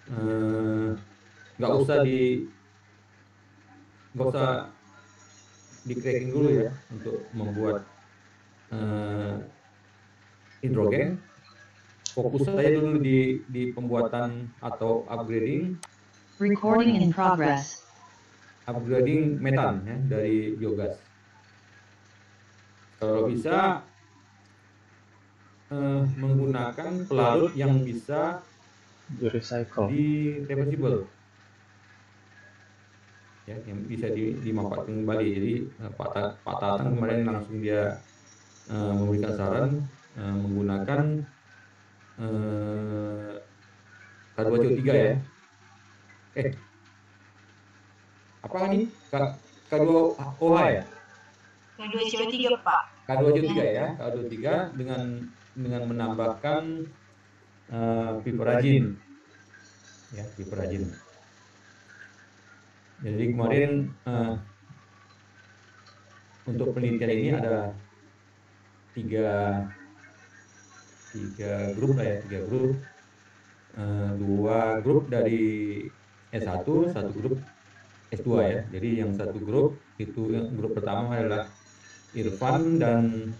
eh, nggak usah nggak usah di cracking dulu ya untuk membuat eh, hidrogen. Fokus saja dulu di pembuatan atau Recording in progress. upgrading metan ya dari biogas. Kalau bisa menggunakan pelarut yang bisa Di recycle. reversible ya, yang bisa dimanfaatkan kembali. Jadi Pak Tatang kemarin langsung dia memberikan saran menggunakan K2CO3 ya. Apa ini? K2OH ya? K2CO3, Pak. K2CO3 ya, K2CO3 dengan menambahkan piperagin ya, piperagin. Jadi kemarin untuk penelitian ini ada tiga grup lah ya, tiga grup. Dua grup dari S1, satu grup S2 ya. Jadi yang satu grup itu, yang grup pertama adalah Irfan dan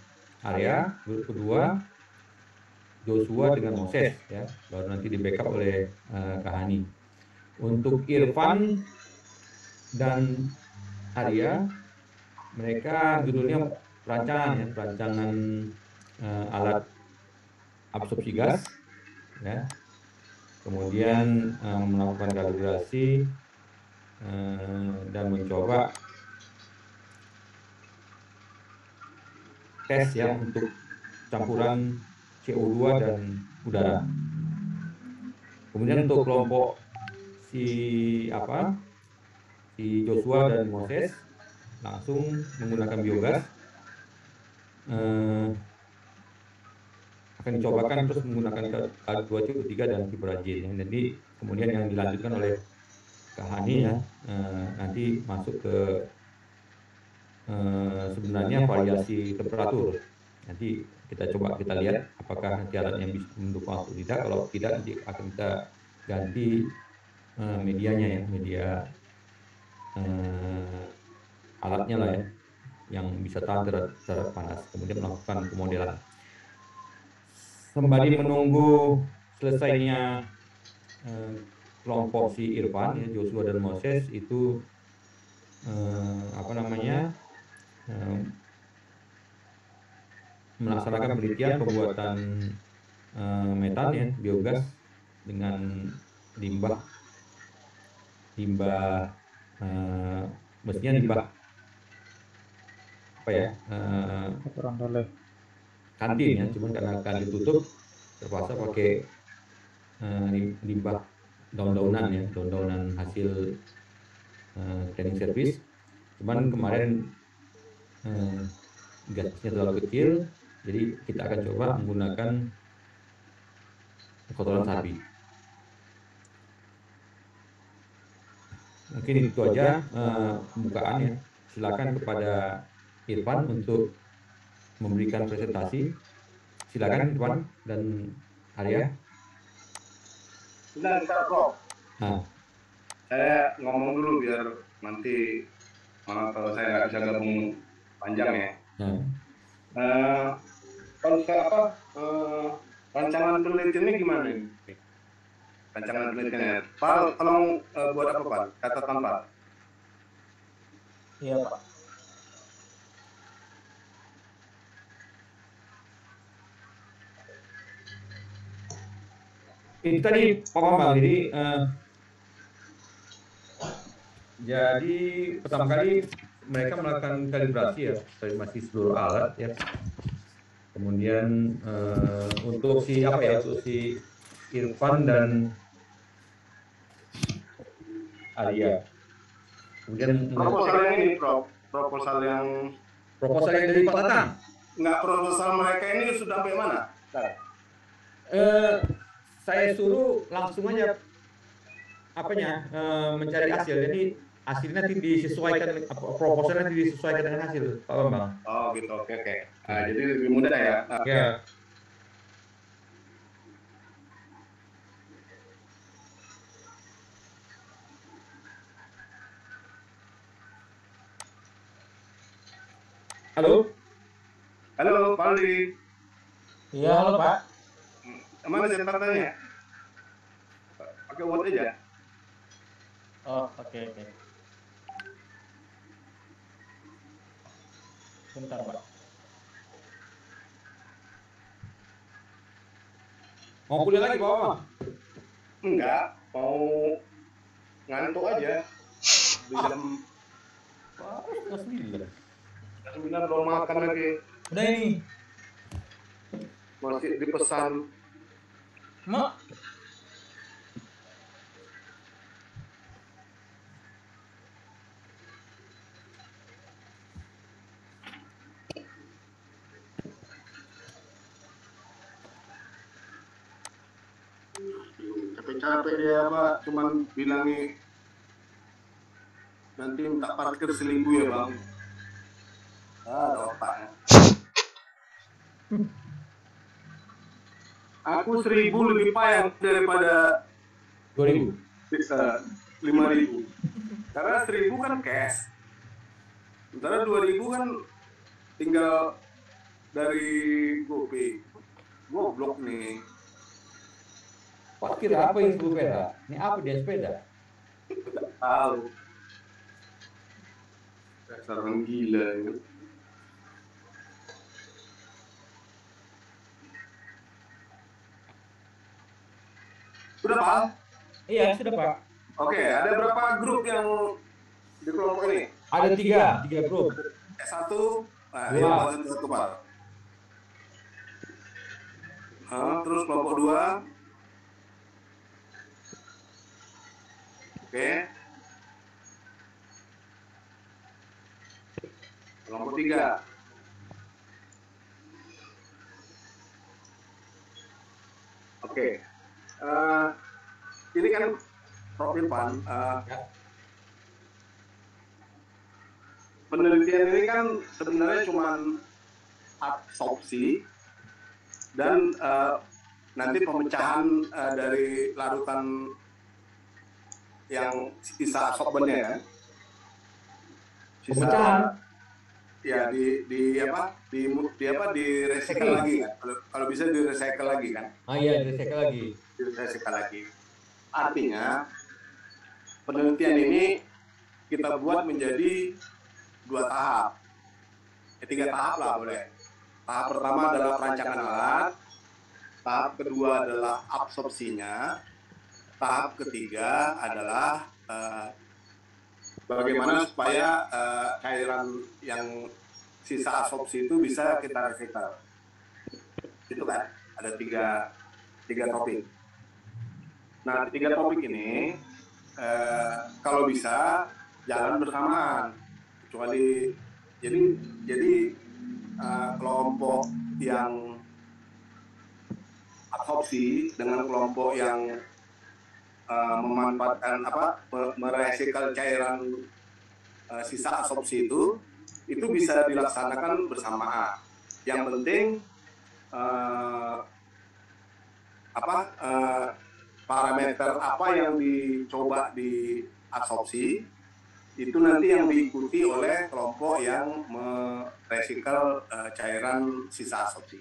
Arya, grup kedua Joshua dengan Moses ya, baru nanti di backup oleh Kahani. Untuk Irfan dan Arya, mereka judulnya perancangan ya, perancangan alat absorpsi gas ya. Kemudian melakukan kalibrasi dan mencoba tes ya untuk campuran CO2 dan udara. Kemudian untuk kelompok si Joshua dan Moses langsung menggunakan biogas, akan dicobakan terus menggunakan K2CO3 dan piperagin ya. Jadi kemudian yang dilanjutkan oleh Kahani ya, nanti masuk ke sebenarnya variasi temperatur. Nanti kita lihat apakah nanti alatnya bisa mendukung atau tidak. Kalau tidak, nanti akan kita ganti medianya ya, media alatnya lah ya, yang bisa tahan terhadap panas. Kemudian melakukan pemodelan. Sembari menunggu selesainya kelompok si Irfan ya, Joshua dan Moses itu melaksanakan penelitian pembuatan metan ya, biogas dengan limbah mestinya limbah apa ya, kantin ya, cuman karena kantin tutup terpaksa pakai limbah daun-daunan ya, daun-daunan hasil cleaning service. Cuman kemarin gasnya terlalu kecil, jadi kita akan coba menggunakan kotoran sapi. Mungkin itu aja pembukaannya. Silakan kepada Irfan untuk memberikan presentasi. Silakan Irfan dan Arya. Bentar, Prof. Saya ngomong dulu biar nanti kalau saya nggak bisa gabung panjang ya. Rancangan penelitiannya gimana ini? Rancangan penelitiannya, Pak, tolong buat apa Pak? Catatan Pak. Iya Pak. Itu tadi Pak Bambang, jadi pertama kali mereka melakukan kalibrasi ya, kalibrasi seluruh alat ya. Kemudian untuk si Irfan dan Arya. Kemudian proposal yang ini, Prof. Proposal yang dari Pak Tatang. Enggak, proposal mereka ini sudah sampai mana? Saya suruh langsung aja mencari hasil. Jadi hasilnya nanti disesuaikan, proposalnya nanti disesuaikan dengan hasil, Pak Bambang. Oh gitu, oke. Jadi lebih mudah ya. Ya. Halo? Halo, Pak Aldi. Iya, halo Pak. Mana catatannya? Pakai Word aja. Oh, oke. Bentar, Pak. Mau kuliah lagi, Pak Omang? Enggak, mau ngantuk aja. Di jam Wah, kelas 9. 9 belum makan lagi. Udah ini. Masih dipesan. Mak. Capek-capek dia apa, cuman bilangi nanti minta parkir 1.000 ya bang. Ada otaknya. Aku 1.000 lebih payah daripada 2000. 5.000. Karena 1.000 kan cash. Sementara 2.000 kan tinggal dari GoPay. Goblok nih. Pak kira apa yang sepeda? Ini apa dia sepeda? Tidak tahu. Dasar orang gila ini. Sudah Pak? Iya, sudah Pak. Oke, ada berapa grup yang di kelompok ini? Ada 3 grup. Satu, nah, Dua. ini satu Pak. Terus kelompok 2. Oke. Kelompok 3. Oke. Ini kan profil Pan. Penelitian ini kan sebenarnya cuma absorpsi dan nanti pemecahan dari larutan yang sisa absorbennya kan. Pemecahan. Ya di recycle lagi kan. Kalau bisa di recycle lagi kan. Iya, recycle lagi. Di recycle lagi. Artinya penelitian ini kita buat menjadi 2 tahap. 3 tahap lah boleh. Tahap pertama adalah perancangan alat. Tahap kedua adalah absorpsinya. Tahap ketiga adalah bagaimana supaya cairan yang sisa absorpsi itu bisa kita recycle. Itu kan ada tiga topik. Nah, 3 topik ini kalau bisa jalan bersamaan. Kecuali jadi kelompok yang absorpsi dengan kelompok yang memanfaatkan merecycle cairan sisa absorpsi itu bisa dilaksanakan bersamaan. Yang penting parameter apa yang dicoba di absorpsi itu nanti yang diikuti oleh kelompok yang merecycle cairan sisa absorpsi.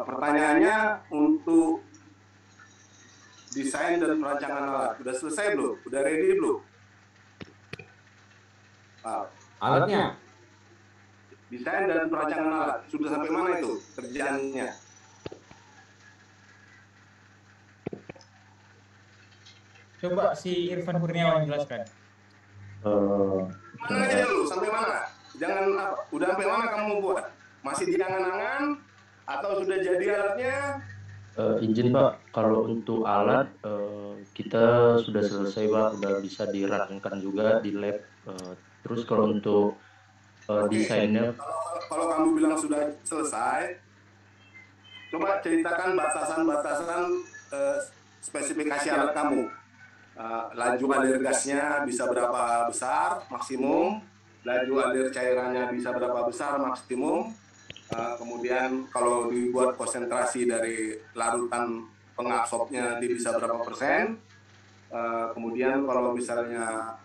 Pertanyaannya untuk desain dan perancangan alat sudah selesai belum? Sudah ready belum? Alatnya? Desain dan perancangan alat sudah sampai mana itu kerjaannya? Coba si Irfan Kurniawan jelaskan. Mana aja dulu, sampai mana? Jangan udah sampai mana kamu buat? Masih di angan-angan atau sudah jadi alatnya? Izin Pak, kalau untuk alat kita sudah selesai Pak, sudah bisa dirancangkan juga di lab. Terus kalau untuk desainnya, kalau kamu bilang sudah selesai, coba ceritakan batasan-batasan spesifikasi alat kamu. Laju alir gasnya bisa berapa besar maksimum, laju alir cairannya bisa berapa besar maksimum. Kemudian kalau dibuat konsentrasi dari larutan pengabsorbnya bisa berapa persen. Kemudian kalau misalnya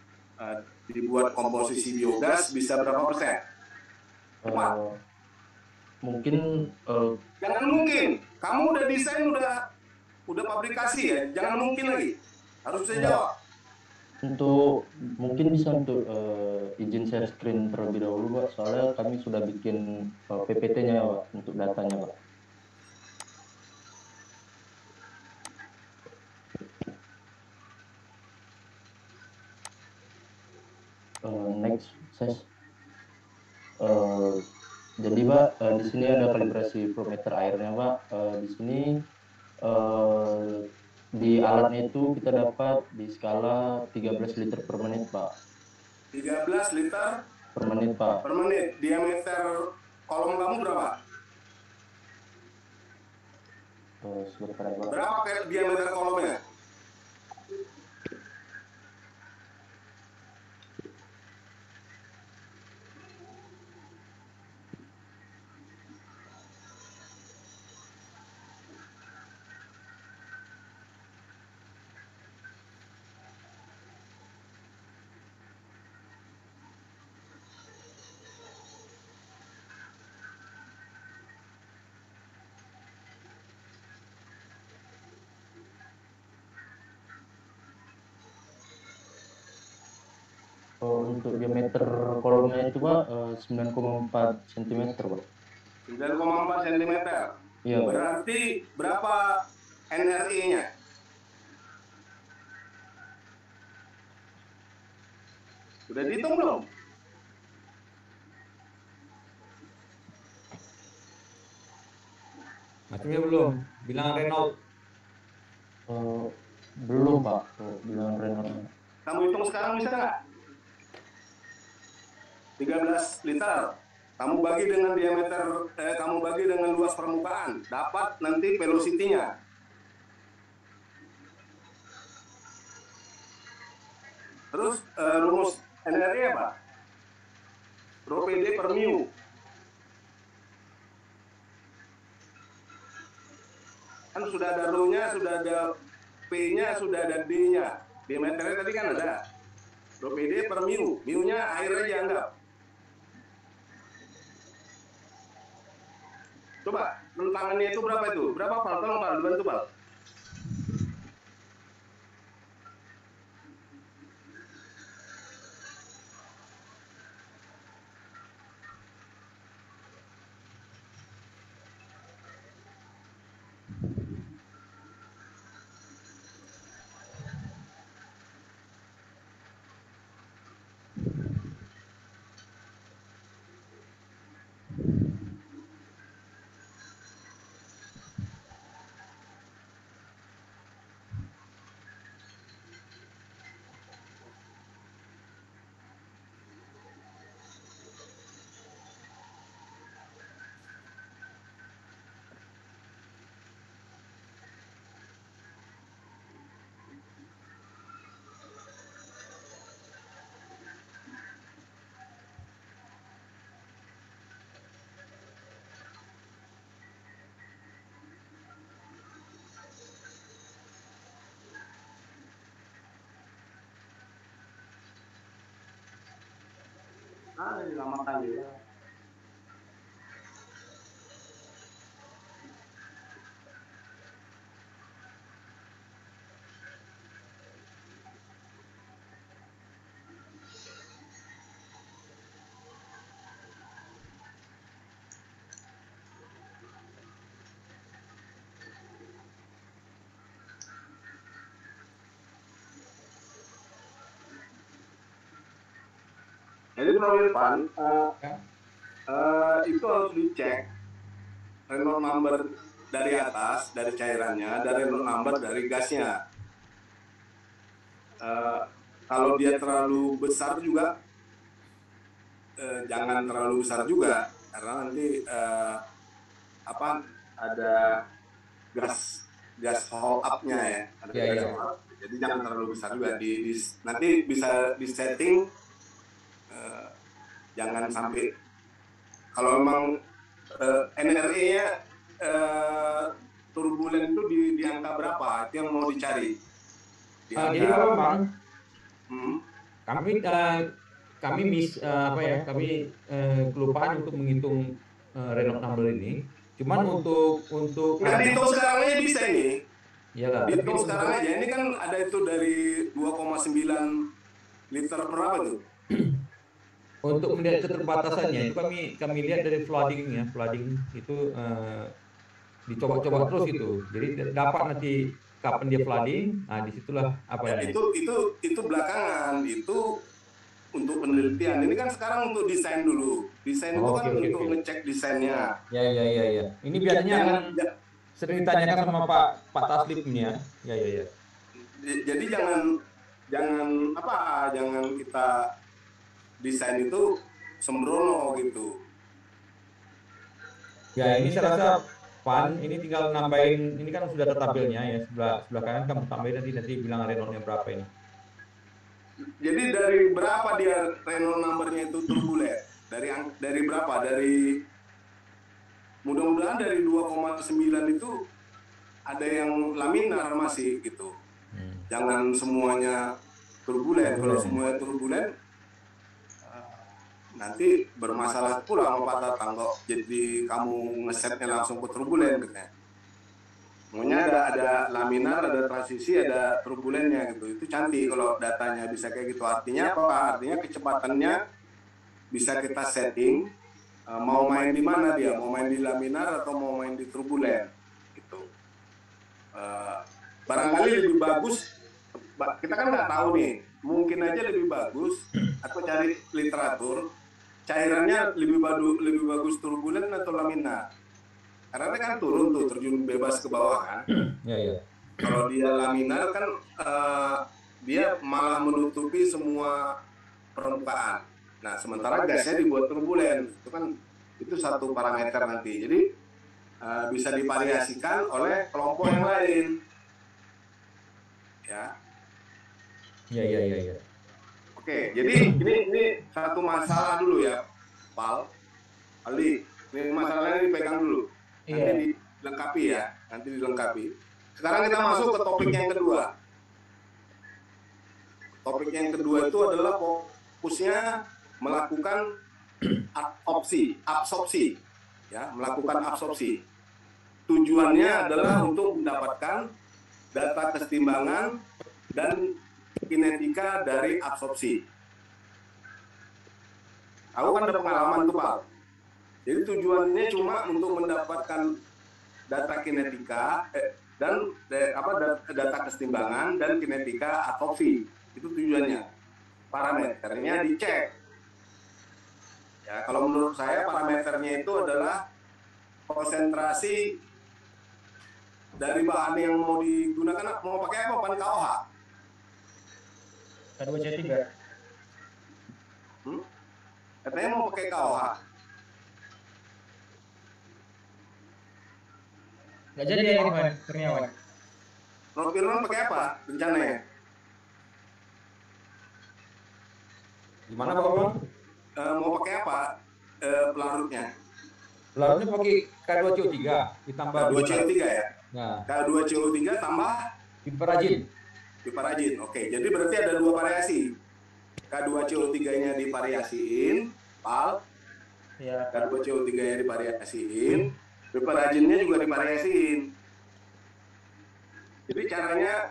dibuat komposisi biogas bisa berapa persen. Cepat. Mungkin Jangan mungkin. Kamu udah desain, udah pabrikasi ya. Jangan mungkin lagi. Harus bisa jawab. untuk mungkin bisa untuk izin share screen terlebih dahulu Pak, soalnya kami sudah bikin PPT-nya Pak untuk datanya Pak. Next, ses. Jadi Pak, di sini ada kalibrasi flow meter airnya Pak. Di sini di alatnya itu kita dapat di skala 13 liter per menit Pak. 13 liter Per menit Pak. per menit. Diameter kolom kamu berapa? Sebentar ya Pak. Berapa kayak diameter kolomnya? Untuk diameter kolomnya itu Pak 9,4 cm Pak. 9,4 cm. Iya Pak. Berarti berapa NRI-nya? Sudah dihitung belum? Macamnya belum. Bilang Renault. Belum Pak, bilang Renault. Kamu hitung sekarang bisa nggak? 13 liter. Kamu bagi dengan diameter, kamu bagi dengan luas permukaan. Dapat nanti velocity-nya. Terus rumus NRI apa? Rho PD per mu. Kan sudah ada rho-nya, sudah ada P-nya, sudah ada D-nya. Diameternya tadi kan ada. Rho PD per mu. Mu-nya air aja anggap. Coba, rentangannya itu berapa itu? Berapa Pal? Tolong Pal, bantu Pal. Lama kali ya. Jadi Bro Irfan, itu harus dicek Renault number dari atas, dari cairannya, dari Renault number dari gasnya. Kalau dia terlalu besar juga, jangan terlalu besar juga, karena nanti ada gas hold up-nya ya. Ada gas hold up. Jadi jangan terlalu besar juga. Nanti bisa disetting. Jangan sampai, kalau memang NRE-nya turbulen itu di angka berapa, itu yang mau dicari. Jadi Bang, kami kami kelupaan untuk menghitung Renault number ini. Cuman untuk Nggak dihitung sekarang aja bisa ini. Iyalah. Dihitung sekarang aja. Ini kan ada itu dari 2,9 liter per apa tuh? Untuk melihat keterbatasannya itu kami lihat dari flooding itu dicoba-coba terus itu. Jadi dapat nanti kapan dia flooding, nah disitulah Ya, itu belakangan, itu untuk penelitian. Ini kan sekarang untuk desain dulu. Desain itu kan untuk ngecek desainnya. Ya. Ini biasanya akan sering ditanyakan sama Pak Taslim ini ya. Ya. Jadi jangan kita desain itu sembrono gitu. Ya, ini saya rasa Pan, ini tinggal nambahin, ini kan sudah ada tabelnya ya, sebelah kanan kamu tambahin nanti bilang Renault-nya berapa ini. Jadi dari berapa dia Renault numbernya itu turbulen? Dari berapa? Dari mudah-mudahan dari 2,9 itu ada yang laminar masih gitu. Jangan semuanya turbulen. Kalau semuanya turbulen nanti bermasalah pula sama Pak Tatang kok. Jadi kamu ngesetnya langsung ke turbulen katanya. Maunya ada laminar, ada transisi, ada turbulennya gitu. Itu cantik kalau datanya bisa kayak gitu. Artinya apa? Artinya kecepatannya bisa kita setting. Mau main di mana dia? Mau main di laminar atau mau main di turbulen? Gitu. Barangkali lebih bagus. Kita kan nggak tahu nih. Mungkin aja lebih bagus. Atau cari literatur. Cairannya lebih bagus turbulen atau laminar. Karena kan turun tuh, terjun bebas ke bawah kan. Ya. Kalau dia laminar kan dia malah menutupi semua permukaan. Nah, sementara gasnya dibuat turbulen. Itu satu parameter nanti. Jadi bisa divariasikan oleh kelompok yang lain. Ya. Ya. Oke, jadi ini satu masalah dulu ya, Pal. Ali, ini masalahnya dipegang dulu. Nanti dilengkapi ya, Sekarang kita masuk ke topik yang kedua. Topik yang kedua itu adalah fokusnya melakukan absorpsi, ya, melakukan absorpsi. Tujuannya adalah untuk mendapatkan data kesetimbangan dan kinetika dari absorpsi. Aku kan ada pengalaman tuh, Pak. Jadi tujuannya cuma untuk mendapatkan data kinetika dan data kesetimbangan dan kinetika absorpsi. Itu tujuannya. Parameternya dicek. Ya, kalau menurut saya parameternya itu adalah konsentrasi dari bahan yang mau digunakan, mau pakai apa? Pan KOH. K2C3. Katanya mau pakai KOH. Nggak jadi ya Irfan Kurniawan. Menurut Irfan pakai apa rencananya? Gimana Pak Bang? Mau pakai apa pelarutnya? Pelarutnya pakai K2CO3 ditambah K2CO3 ya? Nah, K2CO3 tambah piperajin. Oke, jadi berarti ada dua variasi. K2CO3-nya divariasiin, Pal. Ya. K2CO3-nya divariasiin, piperajinnya juga divariasiin. Jadi caranya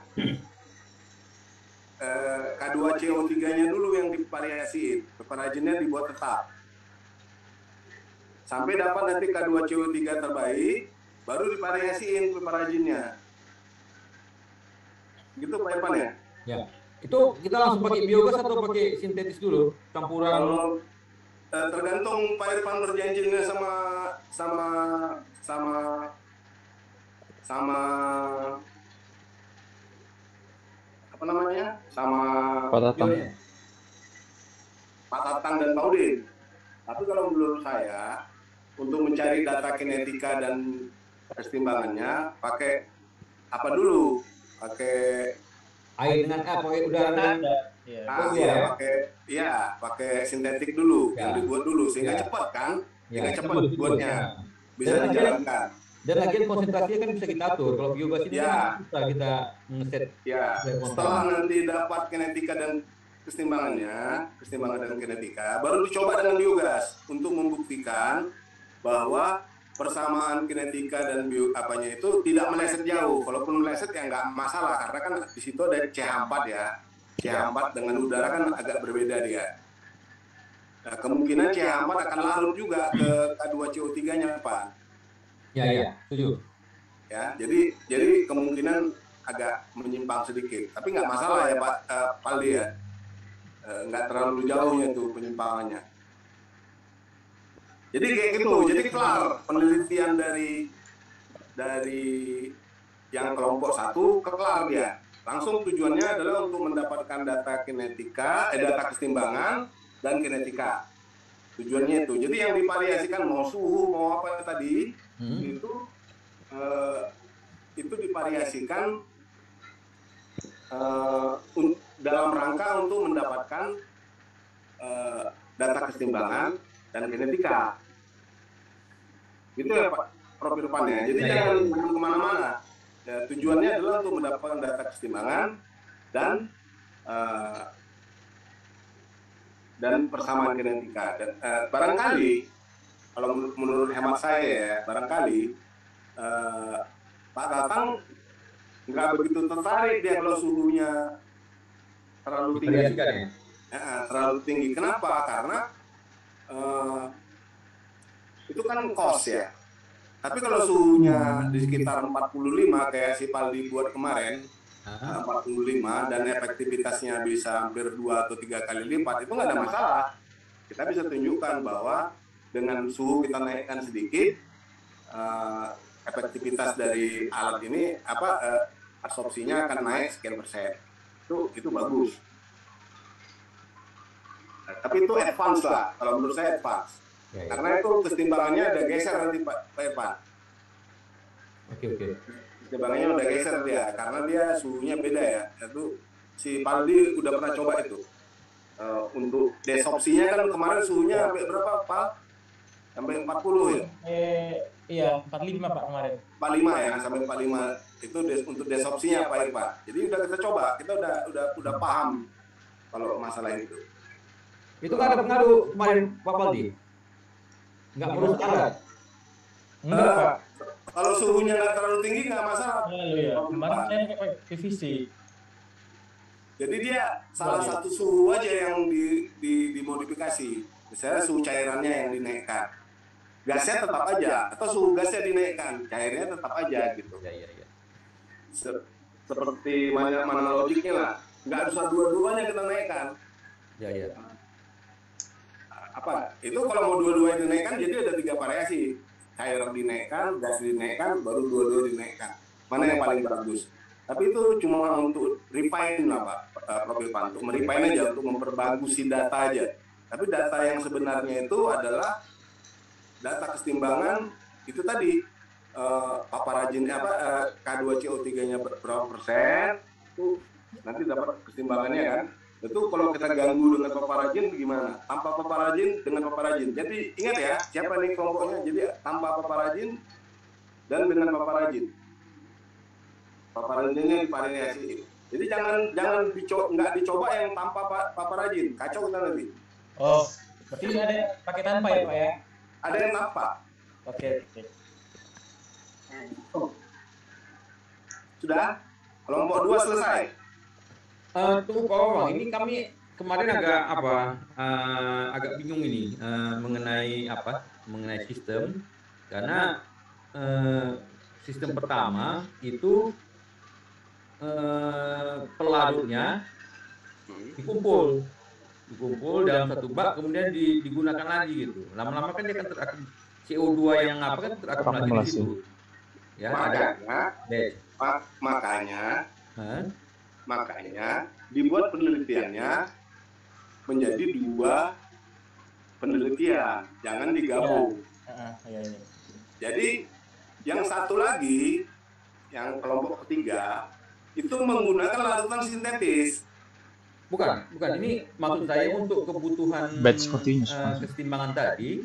K2CO3-nya dulu yang divariasiin, piperajinnya dibuat tetap. Sampai dapat nanti K2CO3 terbaik, baru divariasiin piperajinnya. Gitu Pak Irfan ya? Ya. Itu kita langsung pakai biogas atau pakai sintetis dulu? Campuran. Kalau tergantung Pak Irfan berjanjinya sama apa namanya? Sama Pak Tatang. Pak Tatang dan Pak Udin. Tapi kalau menurut saya untuk mencari data kinetika dan kesetimbangannya pakai apa dulu? Pakai Air dengan pakai udara. pakai sintetik dulu, yang dibuat dulu sehingga cepat kan? Sehingga cepat buatnya. Bisa dijalankan. Dan lagian konsentrasinya kan bisa kita atur. Kalau biogas ini kan bisa kita ngeset. Ya, setelah nanti dapat kinetika dan kesetimbangan dan kinetika, baru dicoba dengan biogas untuk membuktikan bahwa persamaan kinetika dan apanya itu tidak meleset jauh. Kalaupun meleset ya nggak masalah, karena kan di situ ada CH4 ya. CH4 dengan udara kan agak berbeda dia. Nah, kemungkinan CH4 akan larut juga ke K2CO3-nya, Pak. Ya, setuju. Ya, jadi kemungkinan agak menyimpang sedikit, tapi nggak masalah ya Pak Paldi ya. Nggak terlalu jauhnya tuh penyimpangannya. Jadi kayak gitu, jadi kelar penelitian dari yang kelompok 1 kelar dia. Langsung tujuannya adalah untuk mendapatkan data kinetika, data kesetimbangan dan kinetika. Tujuannya itu. Jadi yang divariasikan mau suhu, mau apa tadi itu divariasikan dalam rangka untuk mendapatkan data kesetimbangan dan kinetika. Gitu ya Pak Prof. Irfan ya. Jadi jangan kemana-mana. Ya, tujuannya adalah untuk mendapatkan data kesetimbangan dan persamaan kinetika. Dan barangkali kalau menurut hemat saya ya, barangkali Pak Tatang nggak begitu tertarik dia kalau suhunya terlalu tinggi. Terlalu tinggi. Kenapa? Karena itu kan kos ya. Tapi kalau suhunya di sekitar 45 kayak si Paldi buat kemarin, 45 dan efektivitasnya bisa hampir 2 atau 3 kali lipat, itu nggak ada masalah. Kita bisa tunjukkan bahwa dengan suhu kita naikkan sedikit, efektivitas dari alat ini absorpsinya akan naik sekian persen. Itu bagus. Nah, tapi itu advance lah, kalau menurut saya advance. Karena itu kesetimbangannya ada geser nanti Pak Irfan. Oke. Kesetimbangannya udah geser dia, karena dia suhunya beda ya. Itu si Paldi udah pernah coba itu. Untuk desopsinya kan kemarin suhunya sampai berapa Pak? Sampai 40 ya? Iya, 45 Pak kemarin. 45 ya, sampai 45 itu untuk desopsinya Pak Irfan. Jadi udah kita coba, kita udah paham kalau masalah itu. Itu kan ada pengaruh kemarin Pak Paldi? Nggak merusak alat? Enggak Pak. Kalau suhunya nggak terlalu tinggi nggak masalah. Iya. Kemarin saya pakai PVC. Jadi dia salah satu suhu aja yang dimodifikasi. Misalnya suhu cairannya yang dinaikkan. Gasnya tetap aja, atau suhu gasnya dinaikkan, cairnya tetap aja gitu. Iya. Seperti mana logiknya lah. Nggak usah dua-duanya kita naikkan. Iya. Itu kalau mau dua-duanya dinaikkan, jadi ada 3 variasi. Cair dinaikkan, gas dinaikkan, baru dua-dua dinaikkan. Mana yang paling bagus? Tapi itu cuma untuk refine lah Pak Prof. Irfan, untuk merefine aja, untuk memperbagusi data aja. Tapi data yang sebenarnya itu adalah data kesetimbangan itu tadi paparajin K2CO3-nya berapa persen, itu nanti dapat kesetimbangannya kan. Itu kalau kita ganggu dengan paparajin gimana? Tanpa paparajin dengan paparajin. Jadi ingat ya, siapa nih kelompoknya? Jadi tanpa paparajin dan dengan paparajin. Paparajinnya divariasi. Jadi jangan nggak dicoba yang tanpa paparajin. Kacau kita nanti. Oh, berarti ada pakai tanpa ya Pak ya? Ada yang tanpa. Oke. Sudah? Kelompok 2 selesai. Tunggu Pak Bambang, ini kami kemarin agak bingung ini mengenai sistem, karena sistem pertama itu pelarutnya dikumpul dalam satu bak, kemudian digunakan lagi gitu. Lama-lama kan dia akan CO2 yang kan terakumulasi di situ. Ya, makanya dibuat penelitiannya menjadi 2 penelitian, jangan digabung. Iya. Jadi yang satu lagi, yang kelompok ketiga itu menggunakan larutan sintetis. Bukan. Ini maksud saya untuk kebutuhan kesetimbangan tadi,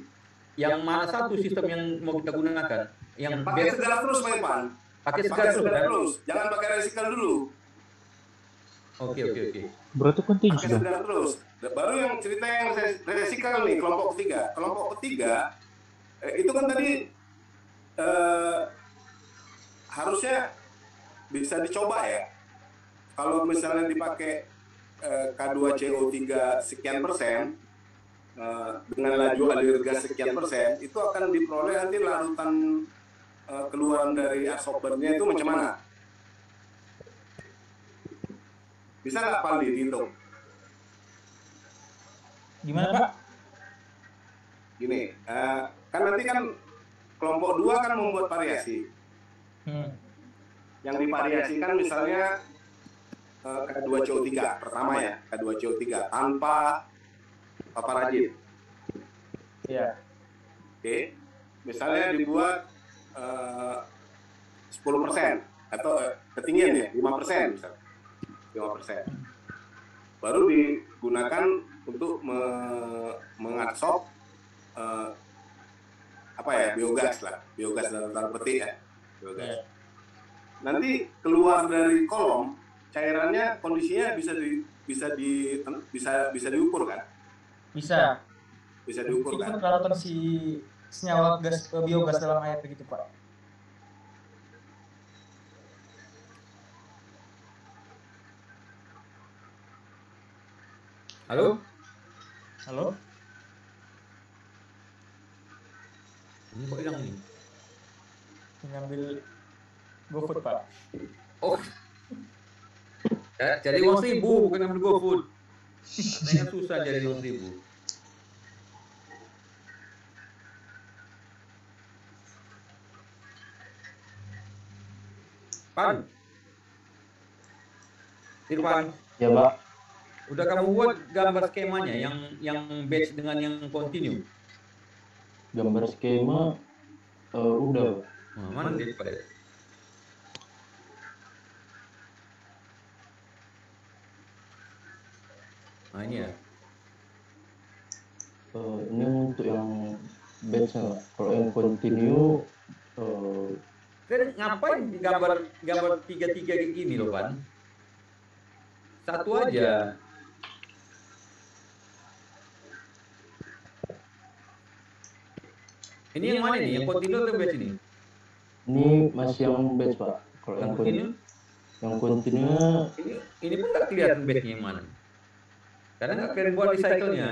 yang mana satu sistem yang mau kita gunakan? Yang pakai segar terus Pak Irfan. Pakai segar terus. Jangan pakai recycle dulu. Oke. Berarti continue Pakai dong. sebentar terus. Baru yang cerita yang resikal nih, kelompok ketiga. Kelompok ketiga, itu kan tadi harusnya bisa dicoba ya. Kalau misalnya dipakai K2CO3 sekian persen, dengan laju alir gas sekian persen, itu akan diperoleh nanti larutan keluaran dari absorbernya itu macam mana? Bisa nggak Paldi dihitung? Gimana Pak? Gini, kan nanti kan kelompok 2 kan membuat variasi. Yang divariasikan misalnya K2CO3 pertama ya, K2CO3 tanpa paparajin. Iya. Oke, misalnya dibuat 10% atau ketinggian ya 5% misalnya, 5%. Baru digunakan untuk mengadsorb biogas dalam tanda petik ya, biogas. Nanti keluar dari kolom cairannya kondisinya bisa diukur kan? Bisa. Bisa diukur kan? Ikut larutan si senyawa gas biogas dalam air begitu Pak. Halo? Ini kok hilang nih? Mengambil GoFood Pak. Oh. Cari uang 1.000 bukan ambil GoFood. Katanya susah cari uang 1.000. Pan. Irfan. Ya Pak. Udah kamu buat gambar skemanya yang batch dengan yang continue? Gambar skema udah. Nah, mana dia Pak? Nah ini ya. Ini untuk yang batch Pak. Kalau yang continue Kan ngapain gambar 3 kayak gini loh Pan? Satu aja. Ini yang mana nih? Yang continue atau batch ini? ini masih yang batch Pak. Kalau yang Continue? yang continue Ini pun nggak kelihatan batchnya yang mana. Karena nggak kelihatan buat recycle-nya.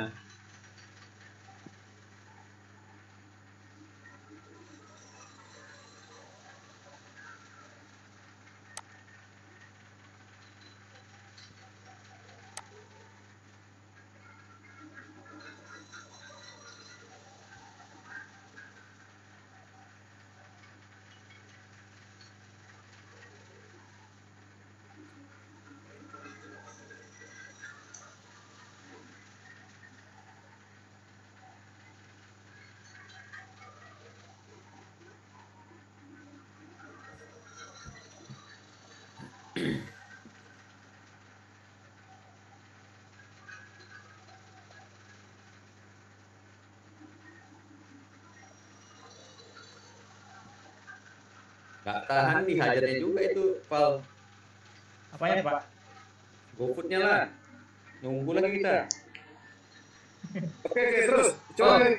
Nggak tahan nih hajarnya juga itu, Val. Apanya Pak? GoFood-nya lah. Nunggu lagi kita. Oke, terus coba nih.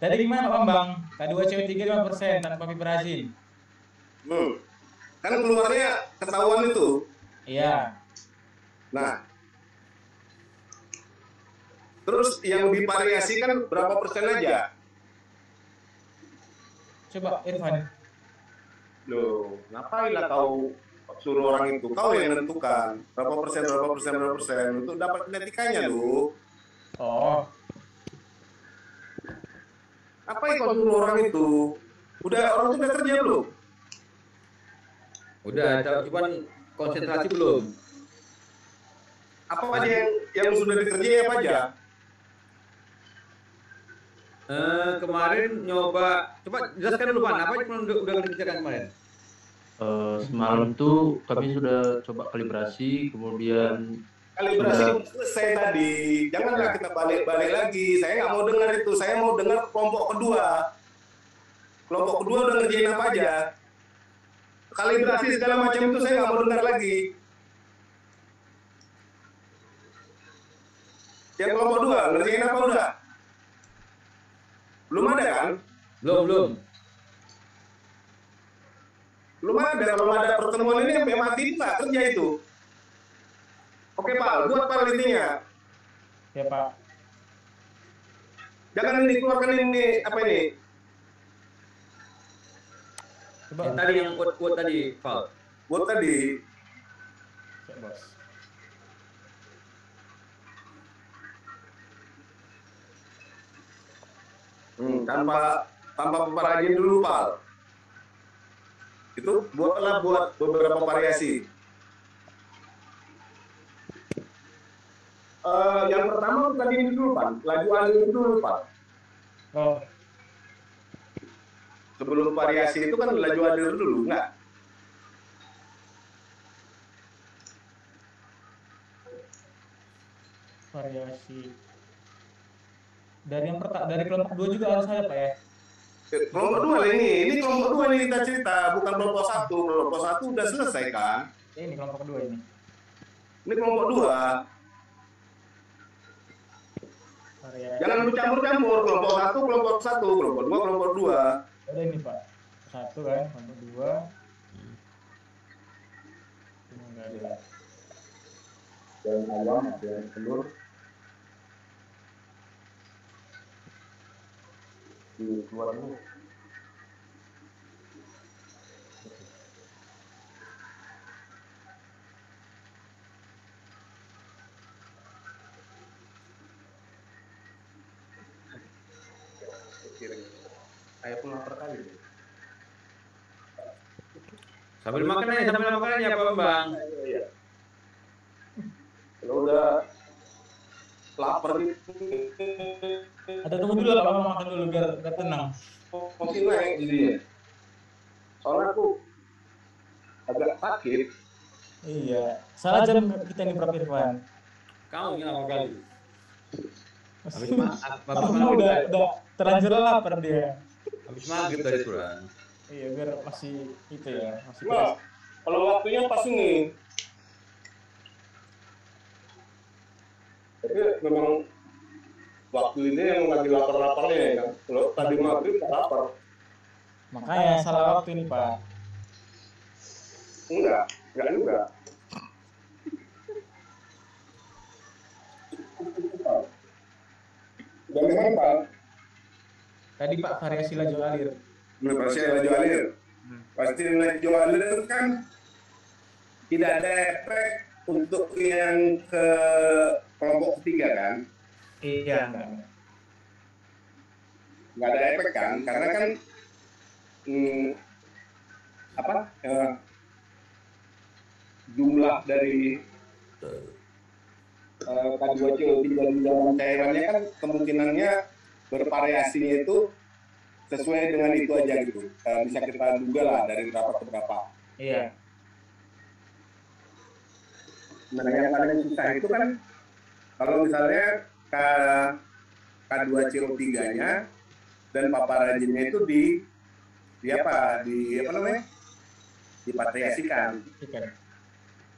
Tadi gimana Pak Bambang? K2CO3 5% tanpa piperazin. Kan keluarnya ketahuan itu. Iya. Nah, terus yang divariasikan berapa persen aja? Coba Irfan. Loh, ngapain lah kau suruh orang itu? Kau yang menentukan berapa persen untuk dapat etikanya loh. Oh. Apa yang kau suruh orang itu? Orang itu udah kerja belum? Udah, cuman konsentrasi belum. Apa aja yang sudah dikerjain apa aja? Kemarin nyoba, coba jelaskan dulu Pan, apa yang udah dikerjakan kemarin? semalam tuh kami sudah coba kalibrasi, kemudian Kalibrasi selesai tadi. Janganlah kita balik lagi. Saya nggak mau dengar itu. Saya mau dengar kelompok kedua. Kelompok kedua udah ngerjain apa aja? kalibrasi segala macam itu saya nggak mau dengar lagi. Yang kelompok 2, ngerjain apa udah? Belum ada kan? Belum. Belum ada. Kalau ada pertemuan ini sampai mati nggak kerja itu. Oke Pak, buat penelitinya. Ya Pak. Jangan ini keluarkan ini apa ini? Coba. Yang tadi yang quote tadi, Pak. Buat tadi. Ya, Bos. Tanpa peparajin dulu Pak. Itu buat beberapa variasi. Yang pertama tadi ini dulu Pak, laju alir dulu Pak. Oh, Sebelum variasi itu kan laju alir dulu, enggak? variasi. Dari kelompok 2 juga harus ada Pak ya? Kelompok 2 ini kelompok 2 ini kita cerita, bukan kelompok 1. Kelompok 1 udah selesai kan? Ini kelompok 2 ini. Ini kelompok 2. Variasi. Jangan lu campur-campur kelompok 1, kelompok 1, kelompok 2, kelompok 2. Ada ini Pak. 1 kan, kelompok 2. Ini enggak ada. Yang awam ada yang telur. Keluar dulu. Saya pun lapar kali. Sambil makan ya Pak Bang. Iya. Kalau udah lapar gitu, Ada tunggu dulu Pak, Bang, makan dulu biar tenang. mungkin naik jadinya. Soalnya aku agak sakit. Iya. Salah jam kita ini Prof Irfan. Kamu yang lama kali. Habis Karena udah terlanjur lapar dia. habis maghrib tadi turun. Iya, biar masih itu ya, masih Nah, kalau waktunya pas ini. Tapi memang waktu ini yang lagi lapar-laparnya ya kan. Kalau tadi maghrib tak lapar. Makanya salah waktu ini Pak. Enggak juga. Dan memang Pak, Tadi Pak variasi laju alir. pasti laju alir. Pasti laju alir itu kan tidak ada efek untuk yang ke kelompok ketiga kan. Iya. Nggak ada efek kan, karena kan jumlah dari K2CO3 di dalam cairannya kan kemungkinannya bervariasinya itu sesuai dengan itu aja gitu. Bisa kita duga lah dari berapa ke berapa. Iya. Nah, yang paling susah itu kan kalau misalnya K2CO3-nya dan paparazinnya itu divariasikan.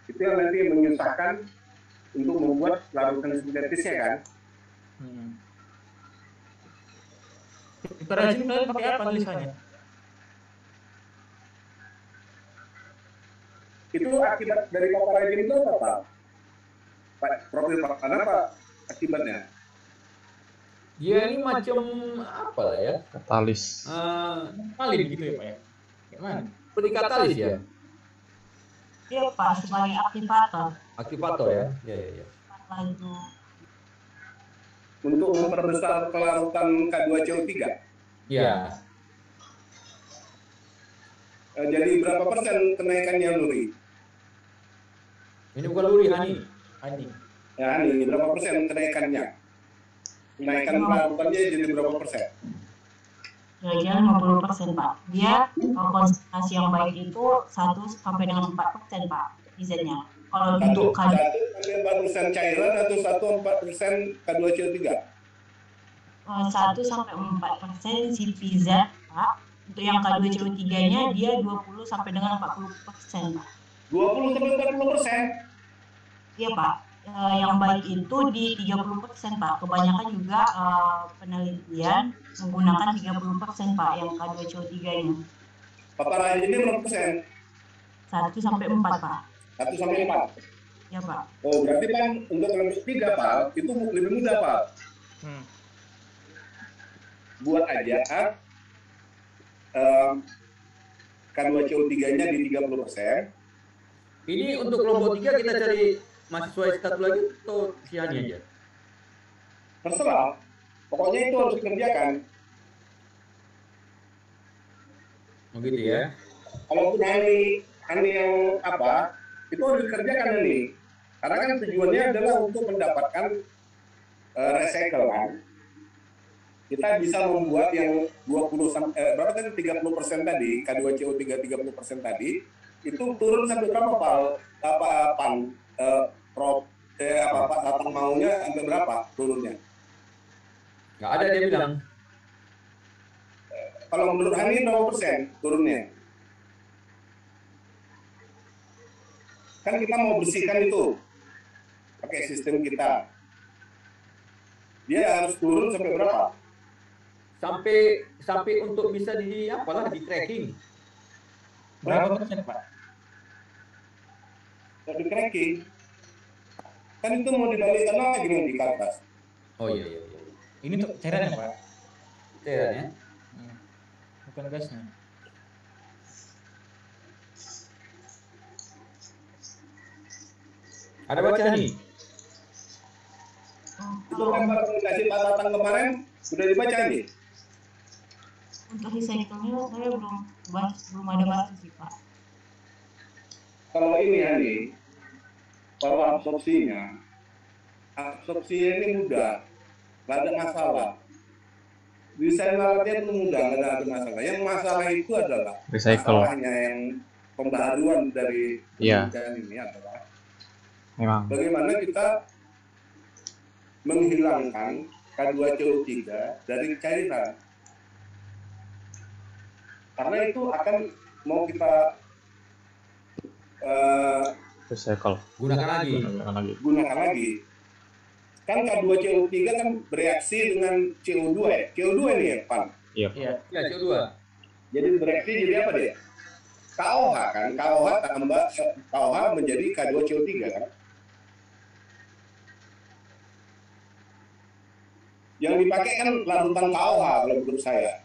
Itu yang nanti menyusahkan untuk membuat larutan sintetisnya kan. Parajin kalian pakai apa tulisannya? Itu akibat dari paparazin itu apa? Pak Profil apa akibatnya? Dia ini macam apa lah ya? Katalis. Valid gitu ya Pak ya? Gimana? Seperti katalis ya? Iya Pak, sebagai aktivator. Aktivator ya? Iya. Laju. Untuk memperbesar kelarutan K2CO3. Iya. Jadi berapa persen kenaikannya Luri? Ini bukan luri, Hani. Ya, ini berapa persen kenaikannya? Kenaikan kelarutannya jadi berapa persen? Kira-kira 50% Pak. Dia konsentrasi yang baik itu 1 sampai dengan 4% Pak izinnya. Kalau untuk 1 sampai 4% cairan atau 1-4% K2CO3? 1 sampai 4% CPZ Pak. untuk yang K2CO3-nya dia 20 sampai dengan 40%, Pak. 20 sampai 40%. Iya, Pak. Yang baik itu di 30%, Pak. Kebanyakan juga penelitian menggunakan 30%, Pak, yang K2CO3-nya. Paparazinnya berapa persen? 1 sampai 4, Pak. 1 sampai 4. Ya, Pak. Oh, berarti Pak untuk kelompok 3, Pak, itu lebih mudah, Pak. Buat aja K2CO3-nya di 30%. Ini untuk kelompok 3 kita cari mahasiswa S1 lagi atau si Hani aja? Terserah. Pokoknya itu harus dikerjakan. Oh gitu ya. Kalau Hani yang apa, itu harus dikerjakan ini. Karena kan tujuannya adalah untuk mendapatkan recycle kan. Kita bisa membuat yang 30% tadi, K2CO3 30% tadi, itu turun sampai berapa, Pak Tatang maunya sampai berapa turunnya? Nggak ada dia bilang. Kalau menurut Hani 0% turunnya. Kan kita mau bersihkan itu pakai sistem kita. Dia harus turun sampai berapa? Sampai untuk bisa di tracking. Berapa persen, Pak? Di tracking. Kan itu mau dibalikkan lagi di kertas. Oh iya. Ini untuk cairannya, Pak. Cairannya? Bukan gasnya. Ada baca nih? Itu gambar kasih Pak Tatang kemarin sudah dibaca nih. Untuk recycle-nya saya belum ada baca sih, Pak. Kalau ini kalau absorpsinya ini mudah, nggak ada masalah. Desain alatnya itu mudah, nggak ada masalah. Yang masalah itu adalah recycle. Masalahnya yang pembaharuan dari penelitian ini adalah bagaimana kita menghilangkan K2CO3 dari cairan. Karena itu akan mau kita recycle. Gunakan lagi. Kan K2CO3 kan bereaksi dengan CO2 ya. CO2 ini ya, Pak? Iya. Iya, CO2. Jadi bereaksi jadi apa dia? KOH kan. KOH menjadi K2CO3 kan. Yang dipakai kan larutan KOH kalau menurut saya.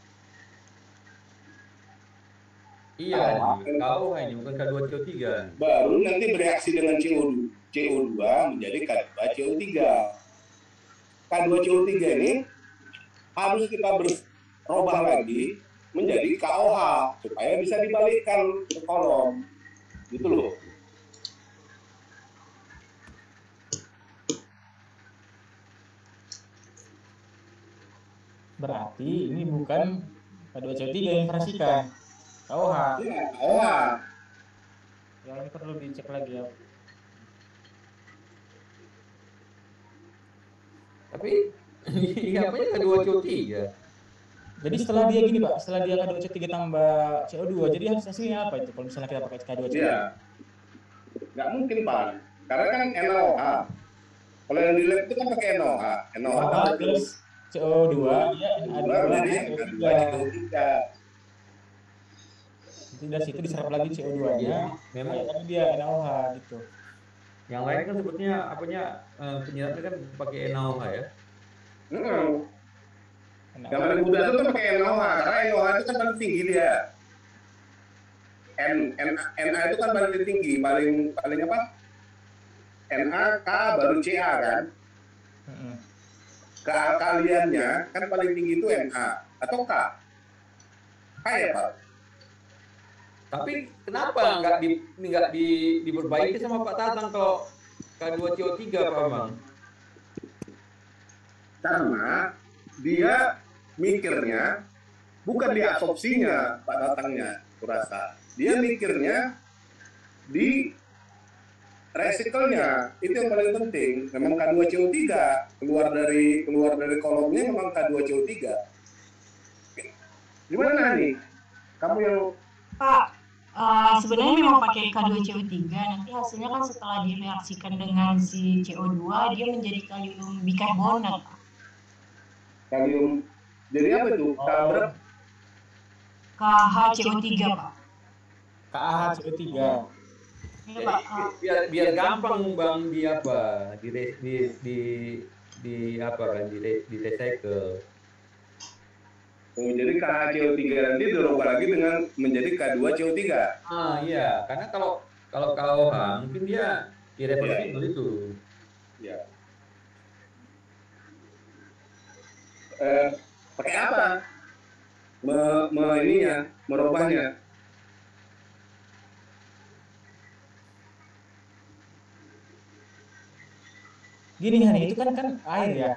Iya, KOH ini bukan K2CO3. Baru nanti bereaksi dengan CO2 menjadi K2CO3. K2CO3 ini harus kita berubah lagi menjadi KOH supaya bisa dibalikkan ke kolom. Gitu loh. Berarti ini bukan K2CO3 yang diinfrasikan. KOH. Iya, KOH. Yang ini perlu dicek lagi ya. Tapi apanya K2CO3? Jadi setelah dia gini, Pak, setelah dia K2CO3 tambah CO2, jadi hasilnya apa itu kalau misalnya kita pakai K2CO3? Iya. Nggak mungkin, Pak. Karena kan NaOH. Kalau yang di lab itu kan pakai NaOH. NaOH plus CO2, ya jadi NA2. Jadi dari situ diserap lagi CO2-nya, Memang kan dia NaOH gitu. yang lain kan sebetulnya penyerapnya kan pakai NaOH ya. Yang paling mudah itu kan pakai NaOH, karena NaOH itu kan paling tinggi dia. Na itu kan paling tinggi, paling apa? Na, K, baru Ca kan. Kealkaliannya kan paling tinggi itu Na atau K. K ya, Pak? Tapi kenapa nggak diperbaiki sama Pak Tatang kalau K2CO3, Pak Bang? Karena dia mikirnya bukan di absorpsinya Pak Tatangnya, kurasa. Dia mikirnya di recycle-nya. Itu yang paling penting. Memang K2CO3 keluar dari kolomnya memang K2CO3. Gimana nih? Kamu yang Pak, sebenarnya memang pakai K2CO3, nanti hasilnya kan setelah direaksikan dengan si CO2, dia menjadi kalium bikarbonat, Pak. kalium. Jadi apa itu? K berapa? KHCO3, Pak. KaHCO3. Iya, Pak. Biar gampang Bang di apa? Di apa kan di recycle. Oh, jadi KHCO3 nanti dirubah lagi dengan menjadi K2CO3. Ah iya, karena kalau KOH mungkin dia irreversibel itu. Ya. Pakai apa? Ininya, merubahnya. Gini Hani, itu kan air ya.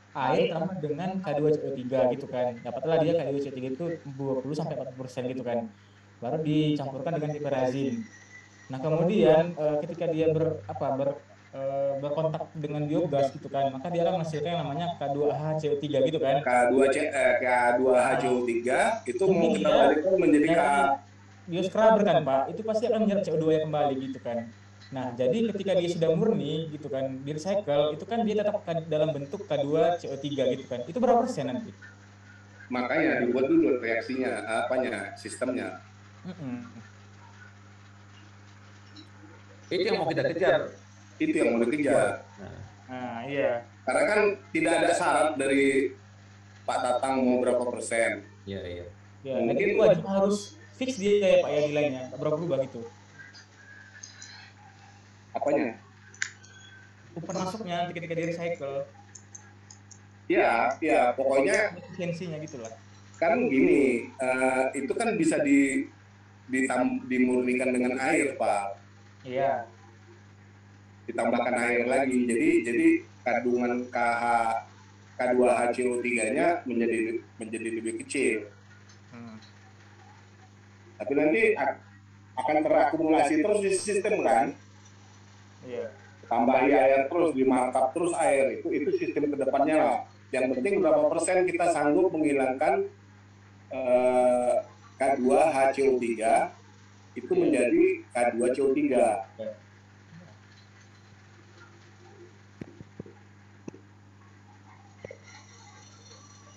Air tambah dengan K2CO3 gitu kan. Dapatlah dia K2CO3 itu 20 sampai 40% gitu kan. Baru dicampurkan dengan piperazine. Nah, kemudian ketika dia berkontak dengan biogas gitu kan, maka dia akan menghasilkan yang namanya K2HCO3 gitu kan. K2HCO3 itu mau kita balikan menjadi K. Bioscrubber kan Pak, itu pasti akan menyerap CO2 nya kembali gitu kan. Nah, jadi ketika dia sudah murni gitu kan, di recycle, itu kan dia tetap dalam bentuk K2CO3 gitu kan. Itu berapa persen nanti? Makanya dibuat dulu reaksinya, sistemnya. Itu yang mau kita kejar. Itu yang mau dikejar. Nah, iya. Karena kan tidak ada syarat dari Pak Tatang mau berapa persen. Iya. Ya, mungkin itu wajib harus fix dia ya Pak ya nilainya, tak berubah gitu. Apanya? Upah masuknya nanti ketika di recycle. Ya, pokoknya efisiensinya gitulah. Kan gini, itu kan bisa dimurnikan dengan air, Pak. Iya. Ditambahkan air lagi, jadi kandungan K2HCO3-nya menjadi lebih kecil. Tapi nanti akan terakumulasi terus di sistem kan? Iya. Tambahi air terus, dimarkup terus air, itu sistem kedepannya lah. Yang penting berapa persen kita sanggup menghilangkan K2HCO3 itu menjadi K2CO3.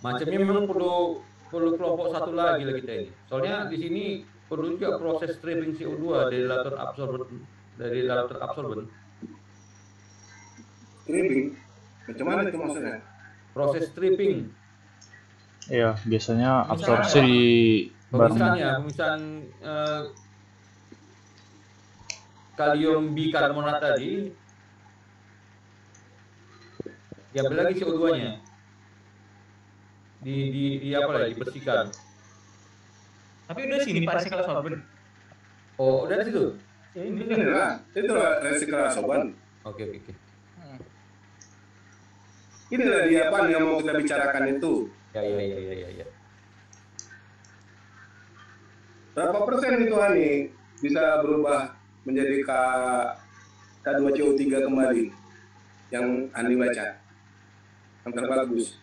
Macamnya memang perlu kelompok satu lagi lah kita ini. Soalnya di sini perlu juga proses stripping CO2 dari latar absorben. Stripping? Bagaimana itu maksudnya? Proses stripping. Iya, biasanya absorpsi di pemisahan kalium bikarbonat tadi, diambil lagi CO2-nya. Dibersihkan. Tapi udah sini Pak recycle solvent. Oh, udah di situ. Ya, ini itu recycle solvent. Oke. Inilah dia Pak yang mau kita bicarakan itu. Ya. Berapa persen itu Hani bisa berubah menjadi K2CO3 kembali yang Hani baca? Yang terbagus.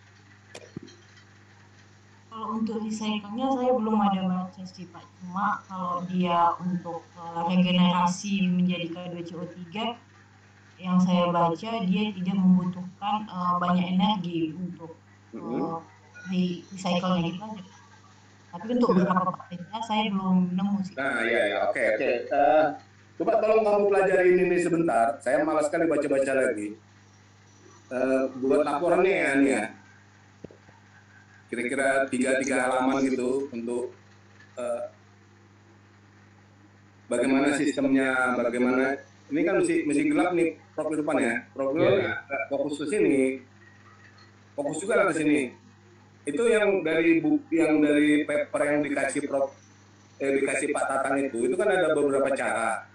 Kalau untuk recycle-nya saya belum ada baca sih Pak. Cuma kalau dia untuk regenerasi menjadi K2CO3, yang saya baca dia tidak membutuhkan banyak energi untuk recycle-nya gitu aja. Tapi untuk beberapa paketnya saya belum nemu sih. Nah, iya, oke. Coba tolong kamu pelajari ini sebentar. Saya malas sekali baca-baca lagi. Buat laporannya ya, Ani ya. Kira-kira 3 halaman gitu untuk bagaimana sistemnya, bagaimana ini kan mesti gelap nih profil depan ya. Profil fokus ke sini. Fokus juga ke sini. Itu yang dari paper yang dikasih dikasih Pak Tatang itu kan ada beberapa cara.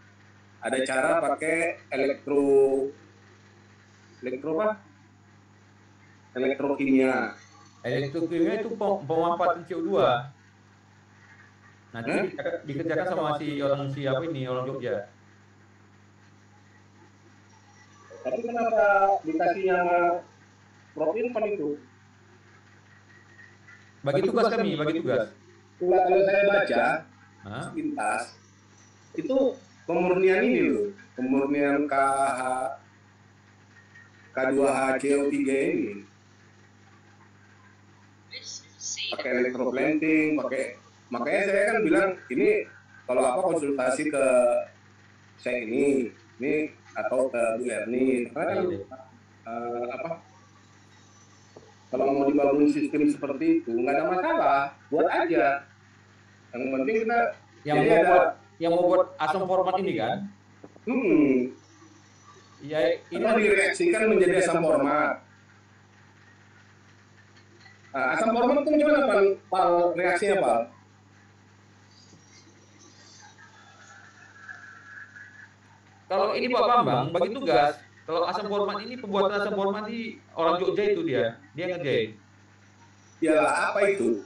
Ada cara pakai elektrokimia. Elektrokimia itu pemanfaatan CO2. Nanti dikerjakan sama orang Jogja. Tapi kenapa dikasih nama Prof Irfan itu? Bagi tugas. Kalau saya baca Hah? sepintas itu pemurnian ini loh, pemurnian K2HCO3 ini pakai electroplanting, makanya saya kan bilang ini kalau apa konsultasi ke saya ini atau ke Bu Erni, karena kan apa kalau mau dibangun sistem seperti itu nggak ada masalah, buat aja. Yang penting kita yang mau buat asam format ini kan? Ya, ini direaksikan menjadi asam format. Nah, asam format itu gimana Pak reaksinya Pak? Kalau ini Pak Bambang bagi tugas, kalau asam format ini pembuatan asam format di orang Jogja itu dia ngerjain. Ya apa itu?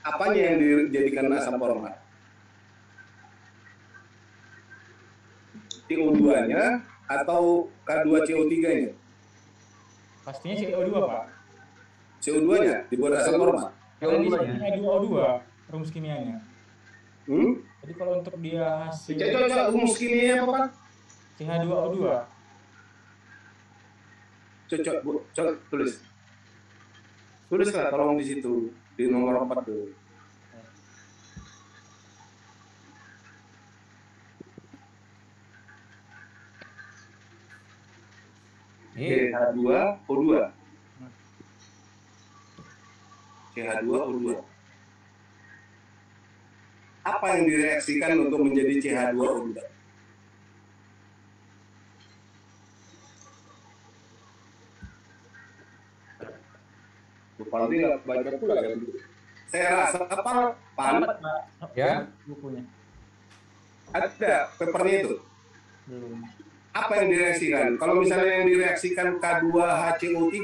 Apanya yang dijadikan asam format? CO2-nya atau K2CO3-nya? Pastinya CO2 Pak. CO2-nya dibuat asam format. CO2-nya H2O2 rumus kimianya. Jadi kalau untuk dia hasil Coba rumus kimianya apa Pak? CH2O2. Coba tulislah tolong di situ di nomor 4 tuh. CH2O2. CH2O2. Apa yang direaksikan untuk menjadi CH2O2? Paldi nggak baca pula ya. Saya rasa apa ya bukunya. Ada papernya itu. Belum. Apa yang direaksikan? Kalau misalnya yang direaksikan K2HCO3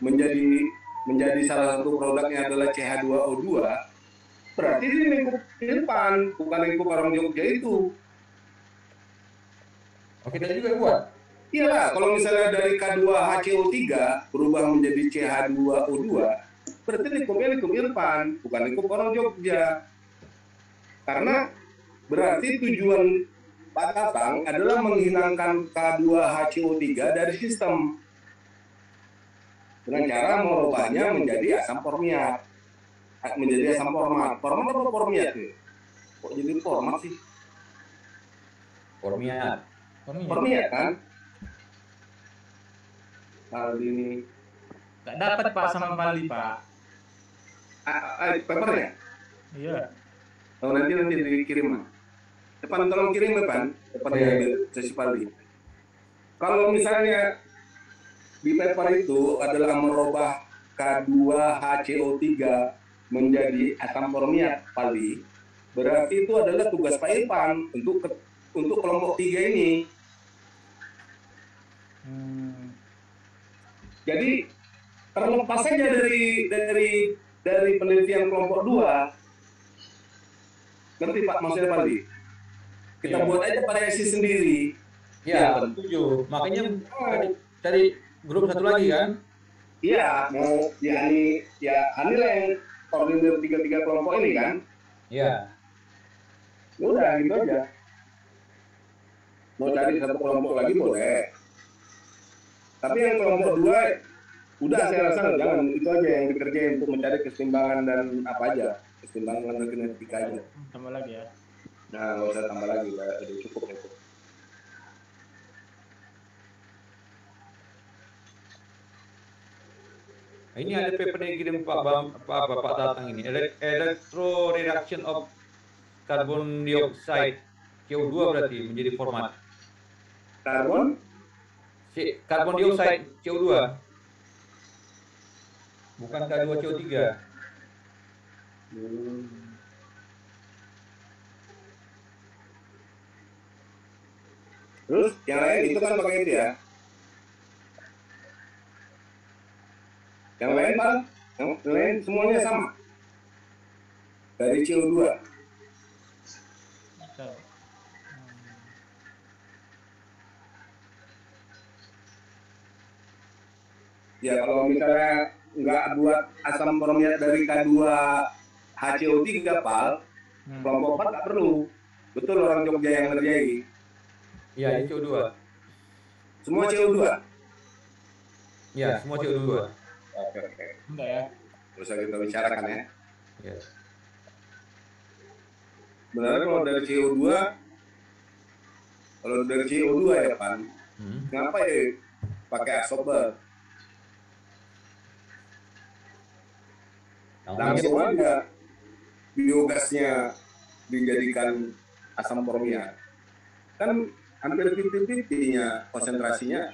menjadi salah satu produknya adalah CH2O2, berarti ini lingkup Irfan, bukan lingkup orang Jogja itu. Oke, kita juga buat. Iya, kalau misalnya dari K2HCO3 berubah menjadi CH2O2, berarti lingkupnya lingkup Irfan, bukan lingkup orang Jogja. Karena berarti tujuan Pak Tatang adalah menghilangkan K2HCO3 dari sistem dengan cara merubahnya menjadi asam formiat, menjadi asam format. Format apa formiat nih? Kok jadi format sih? Formiat. Formiat kan? Paldi ini Nggak dapat Pak sama Paldi Pak. papernya? Iya. Oh, nanti dikirim. Depan tolong kirim depan papernya sesi Paldi. Kalau misalnya di paper itu adalah merubah K2HCO3 menjadi asam formiat Paldi, berarti itu adalah tugas Pak Irfan untuk kelompok 3 ini. Jadi terlepas saja dari penelitian kelompok 2, ngerti Pak maksudnya Paldi? Kita buat aja variasi sendiri. Ya, setuju. Makanya dari grup satu lagi kan? Iya, mau Hani lah yang koordinir 3 kelompok ini kan? Iya. Udah gitu aja. Mau cari satu kelompok lagi boleh. Tapi yang kelompok 2 udah saya rasa jangan, itu aja yang dikerjain untuk mencari keseimbangan dan apa aja, keseimbangan dan kinetika aja. Tambah lagi ya. Nah, nggak usah tambah lagi, udah cukup itu. Nah, ini ada paper yang kirim Pak Tatang ini, electro reduction of carbon dioxide CO2 berarti menjadi format. Karbon dioxide CO2. Bukan K2CO3. Terus yang lain itu kan pakai itu ya. Yang lain Pak, yang lain semuanya sama. Dari CO2. Ya kalau misalnya nggak buat asam formiat dari K2 HCO3 Pal, kelompok 4 nggak perlu. Betul orang Jogja yang ngerjain. Iya, ini CO2. Semua CO2. Iya, semua CO2. Oke. Enggak ya? Bisa kita bicarakan ya. Ya. Sebenarnya kalau dari CO2 ya Pan, kenapa ya pakai absorber? Langsung aja biogasnya dijadikan asam formiat. Kan hampir 50-50-nya konsentrasinya.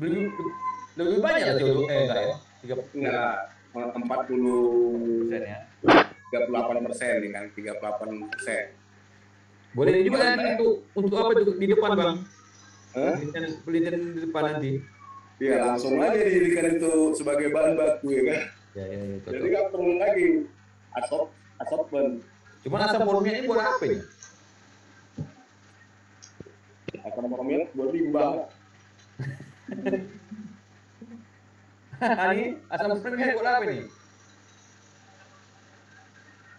Lebih banyak lah CO2, enggak ya? 40% ya. 38% nih kan, 38%. Boleh juga nanti untuk apa itu di depan Bang? Penelitian di depan nanti. Iya, langsung aja dijadikan itu sebagai bahan baku ya kan. Ya, jadi nggak perlu lagi absorben. Cuma asam formiat ini buat apa ya? Asam formiat buat limbah. Ini asam formiat buat apa nih?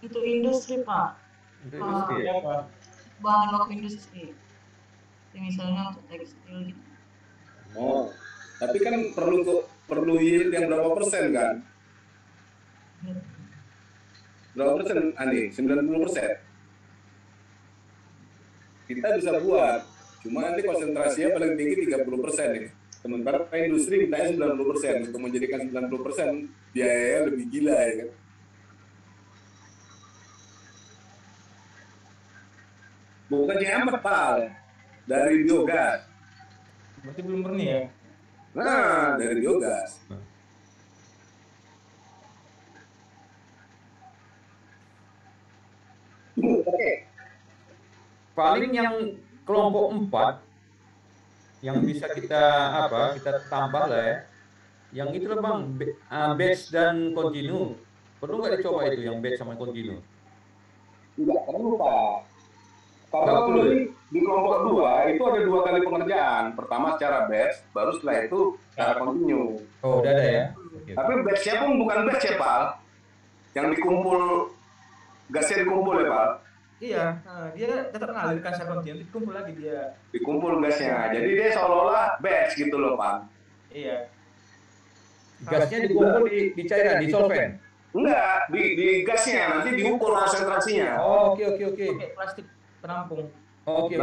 Itu industri Pak. Untuk industri ya? Bahan baku industri. Misalnya untuk tekstil gitu. Oh, tapi kan perlu yield yang berapa persen kan? Berapa persen Andi? 90%. Kita bisa buat, cuma nanti konsentrasinya paling tinggi 30% nih. Sementara industri mintanya 90%. Untuk menjadikan 90% biayanya lebih gila ya kan? Bukan C4 Pal, dari biogas. Berarti belum pernah ya? Nah, dari biogas. Oke. Paling yang kelompok 4 yang bisa kita tambah lah ya. Yang itu lah Bang, batch dan continue. Perlu nggak dicoba itu yang batch sama continue? Tidak perlu Pak. Kalau di kelompok 2 itu ada 2 kali pengerjaan. Pertama secara batch, baru setelah itu secara continue. Oh, udah ada ya. Tapi batch-nya pun bukan batch ya Pak. Yang dikumpul, gasnya dikumpul ya Pak. Iya, dia tetap mengalirkan secara kontinu, dikumpul lagi dia. Dikumpul gasnya. Jadi dia seolah-olah batch gitu loh Pak. Iya. Gasnya dikumpul di cairan, di solvent. Enggak, di gasnya nanti diukur konsentrasinya. Oh, oke. Pakai plastik penampung. Oke.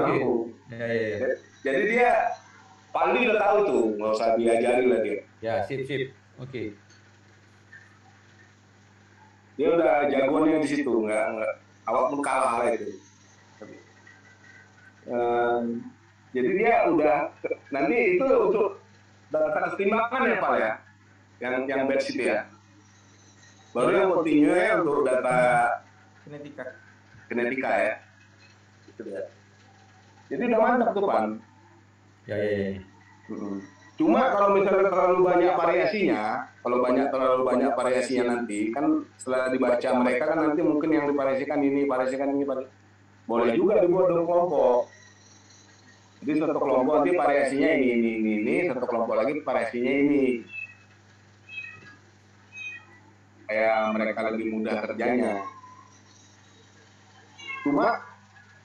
Ya. Jadi dia paling udah tahu tuh, nggak usah diajari lah dia. Ya, sip. Oke. Dia udah jagoannya di situ, nggak awak pun kalah lah itu. Jadi dia udah nanti itu untuk data kesetimbangan ya Pak ya, yang batch itu ya. Baru yang continue ya untuk data kinetika ya. Jadi udah mantap tuh Pan. Ya. Cuma kalau misalnya terlalu banyak variasinya, nanti kan setelah dibaca mereka kan nanti mungkin yang divariasikan ini. Boleh juga dibuat dua kelompok. Jadi satu kelompok nanti variasinya ini, satu kelompok lagi variasinya ini. Kayak mereka lebih mudah kerjanya. Cuma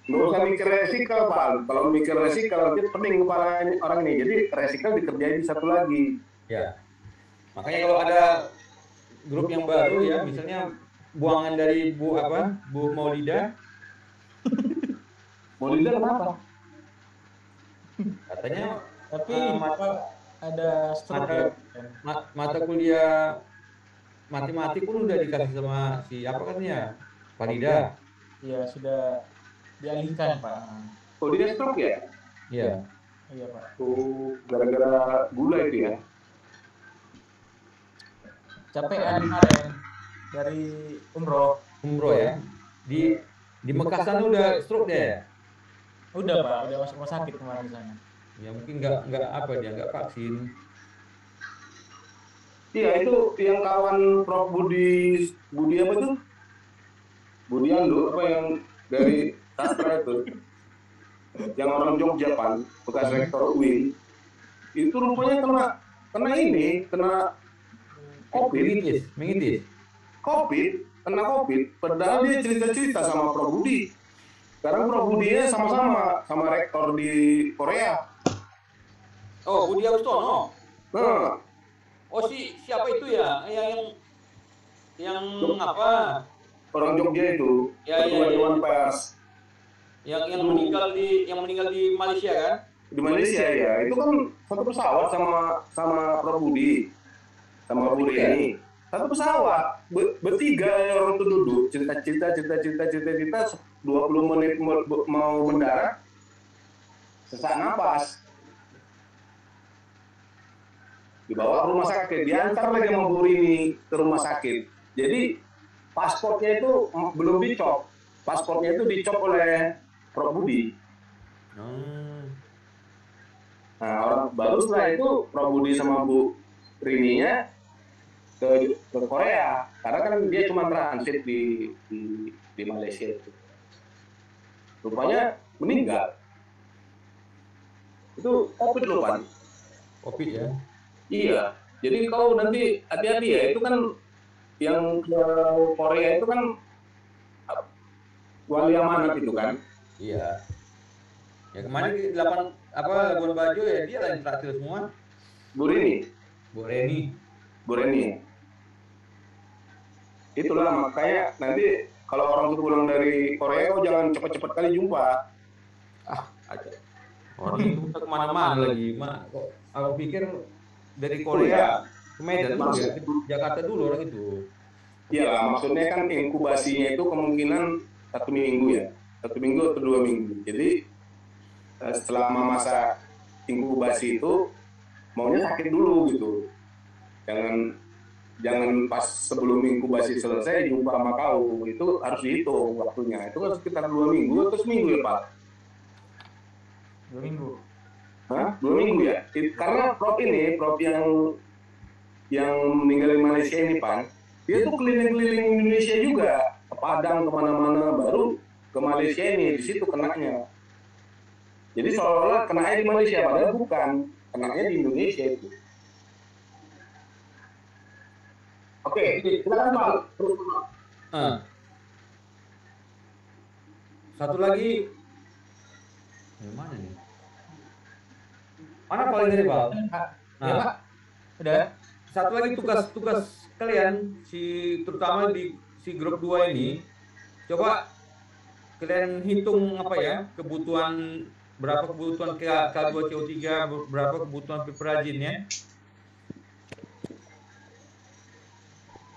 nggak usah mikir resikal Pak. Kalau mikir resikal nanti pening kepala orang ini. Jadi resikal dikerjain di satu lagi. Ya. Makanya kalau ada grup yang baru ya, misalnya buangan dari Bu Maulida. Maulida kenapa? Katanya Tapi ada mata kuliah matematik pun udah dikasih sama si apa katanya? Farida. Iya, sudah dialihkan Pak. Oh dia stroke ya? Iya. Iya Pak. Oh gara-gara gula itu ya? Capean kemarin dari umroh ya. Di Mekah sana udah stroke deh. Udah Pak, udah masuk rumah sakit kemarin di sana. Ya mungkin nggak vaksin. Iya itu yang kawan Prof Budi apa tuh? Budi Ando apa yang dari sastra itu? Yang orang Jogja Pan, bekas rektor UIN. Itu rupanya kena COVID. Mengitis. kena COVID, padahal dia cerita-cerita sama Prof Budi. Sekarang Prof Budinya sama rektor di Korea. Oh, Budi Agustono. Nah, Oh, siapa itu ya? Yang apa? orang Jogja itu, Ya, ketua ya, Dewan ya. Pers Yang meninggal di Malaysia kan? di Malaysia ya. Itu kan satu pesawat sama Prof Budi, sama Bu Reni. Satu pesawat, bertiga orang itu duduk, cerita 20 menit mau mendarat, sesak napas. Dibawa ke rumah sakit, diantar lagi sama Bu Rini ke rumah sakit. Jadi paspornya itu belum dicop, paspornya itu dicop oleh Prof Budi. Nah, orang baru setelah itu Prof Budi sama Bu Rininya ke Korea, karena kan dia cuma transit di Malaysia itu. Rupanya meninggal. Itu COVID loh, Pan. COVID ya? Iya, jadi kau nanti hati-hati ya, itu kan yang ke Korea itu kan wali amanat itu kan. Iya. Ya kemarin di Labuan Bajo ya dia lain traktir semua. Bu Reni. Itulah makanya nanti kalau orang tuh pulang dari Korea kau jangan cepat-cepat kali jumpa. Aja. Orang itu udah kemana-mana lagi. Kok aku pikir dari Korea ke Medan dulu ya, Jakarta dulu orang itu. Iyalah, maksudnya kan inkubasinya itu kemungkinan 1 minggu ya, 1 minggu atau 2 minggu. Jadi selama masa inkubasi itu maunya sakit dulu gitu. Jangan pas sebelum inkubasi selesai jumpa sama kau, itu harus dihitung waktunya. Itu kan sekitar 2 minggu atau seminggu ya Pak? 2 minggu. Hah? 2 minggu ya? Karena Prof yang meninggal di Malaysia ini Pak, dia tuh keliling-keliling Indonesia juga, ke Padang kemana-mana, baru ke Malaysia ini, di situ kenanya. Jadi seolah-olah kenanya di Malaysia, padahal bukan, kenanya di Indonesia itu. Oke, silakan Pak. Satu lagi, yang mana nih? Mana paling dari Pak? Ya Pak, udah. Satu lagi tugas kalian, terutama di grup 2 ini, coba kalian hitung berapa kebutuhan K2CO3, berapa kebutuhan piperazin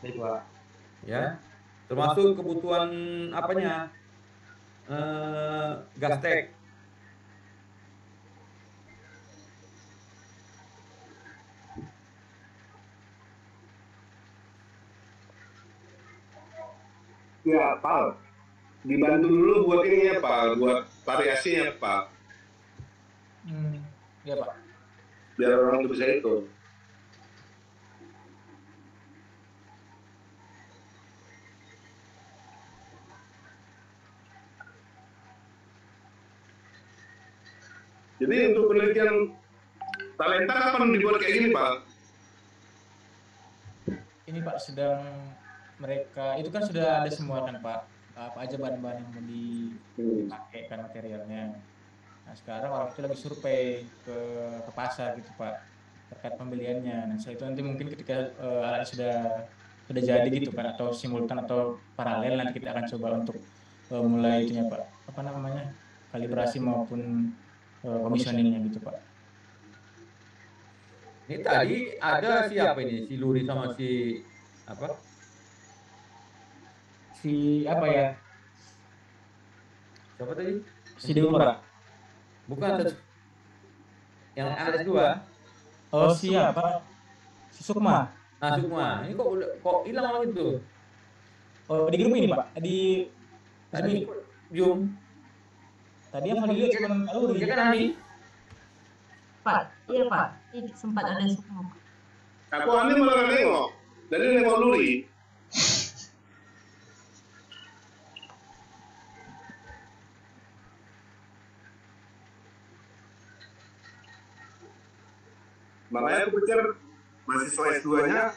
Baik Pak. ya, termasuk kebutuhan Gastek. Ya, Pak. Dibantu dulu buat ini ya, Pak. Buat variasinya, Pak. Ya Pak. Biar orang itu bisa hitung. Jadi untuk penelitian talenta kapan dibuat kayak gini, Pak? Ini Pak sedang mereka itu kan sudah ada semua kan Pak, apa aja bahan-bahan yang mau dipakai kan materialnya. Nah sekarang orang itu lagi survei ke pasar gitu Pak terkait pembeliannya. Nah setelah itu nanti mungkin ketika alat sudah jadi gitu kan, atau simultan atau paralel, nanti kita akan coba untuk mulai itunya Pak, kalibrasi maupun commissioningnya gitu Pak. Ini tadi ada siapa ini? Si Luri sama si apa ya? Siapa tadi? Si Dewa. Bukan yang LS2. Oh siapa? Si Sukma. Nah Sukma. Ini kok hilang orang itu? Oh di grup ini Pak? Tadi Zoom. Tadi yang mau dilihat cuma Luri. Ya kan Ani? Pak, iya Pak, sempat ada Sukma. Aku Ani malah nengok. Jadi nengok Luri. Makanya aku pikir mahasiswa S2-nya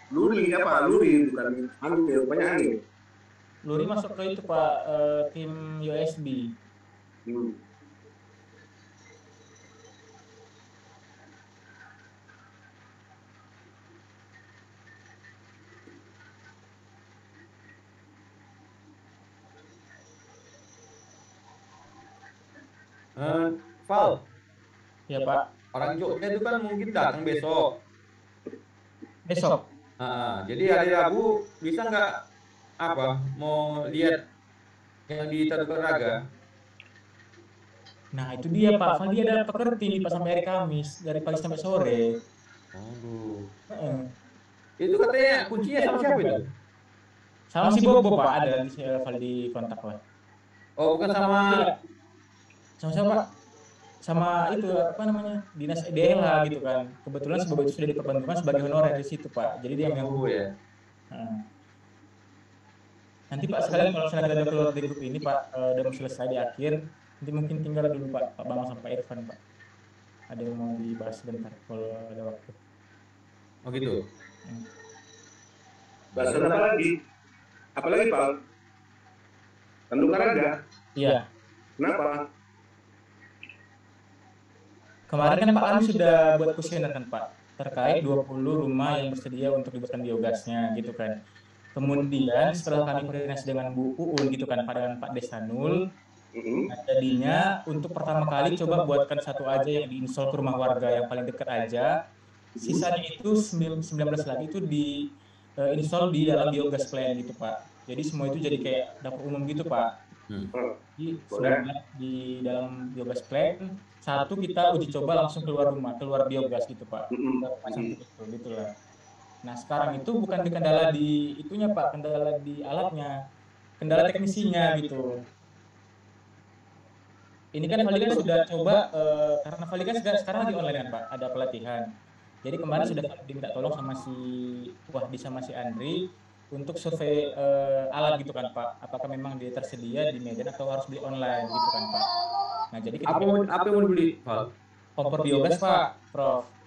Luri apa? Luri bukan anu ya, rupanya anu. Luri masuk ke itu Pak, tim USB. Hmm. Val, Ya Pak. orang Jogja itu kan mungkin datang besok. Besok. Jadi hari Rabu bisa nggak mau lihat yang di Tarukan Raga? Nah itu dia Pak, Val dia ada pekerti Pak sampai hari Kamis dari pagi sampai sore. Itu katanya kuncinya sama siapa itu? Sama si Bobo Pak, ada di Val di kontak Pak. Oh bukan sama Sama Pak. Sama itu apa namanya dinas EDLH gitu kan. Kebetulan si Bobo itu sudah diperbantukan sebagai honorer di situ Pak. Jadi dia yang ya. Nanti Pak sekalian kalau misalnya kita udah keluar dari grup ini Pak, udah mau selesai di akhir, nanti mungkin tinggal dulu Pak Bambang sampai Irfan Pak. Ada yang mau dibahas sebentar kalau ada waktu. Oh gitu. Bahasan apa lagi? Apalagi Pak? Tarukan Raga. Iya. Kenapa? Kemarin kan Pak Anies sudah buat kuesioner kan Pak, terkait 20 rumah yang bersedia untuk dibuatkan biogasnya gitu kan. Kemudian setelah kami koordinasi dengan Bu Uun gitu kan, dengan Pak Desanul, jadinya untuk pertama kali coba buatkan satu aja yang diinstal ke rumah warga yang paling dekat aja. Sisanya itu 19 lagi itu di install di dalam biogas plant gitu Pak. Jadi semua itu jadi kayak dapur umum gitu Pak. Jadi di dalam biogas plant, satu kita uji coba langsung keluar biogas gitu Pak. Gitu lah. Nah sekarang itu bukan di kendala di itunya Pak, kendala di alatnya, kendala teknisinya gitu. Ini kan Valikan sudah coba, karena Valikan sekarang lagi online kan Pak, ada pelatihan. Jadi kemarin sudah diminta tolong sama si Wahdi sama si Andri untuk survei alat gitu kan Pak. Apakah memang dia tersedia di Medan atau harus beli online gitu kan Pak. Nah jadi kita apa yang mau dibeli Val? Kompor biogas Pak, Prof.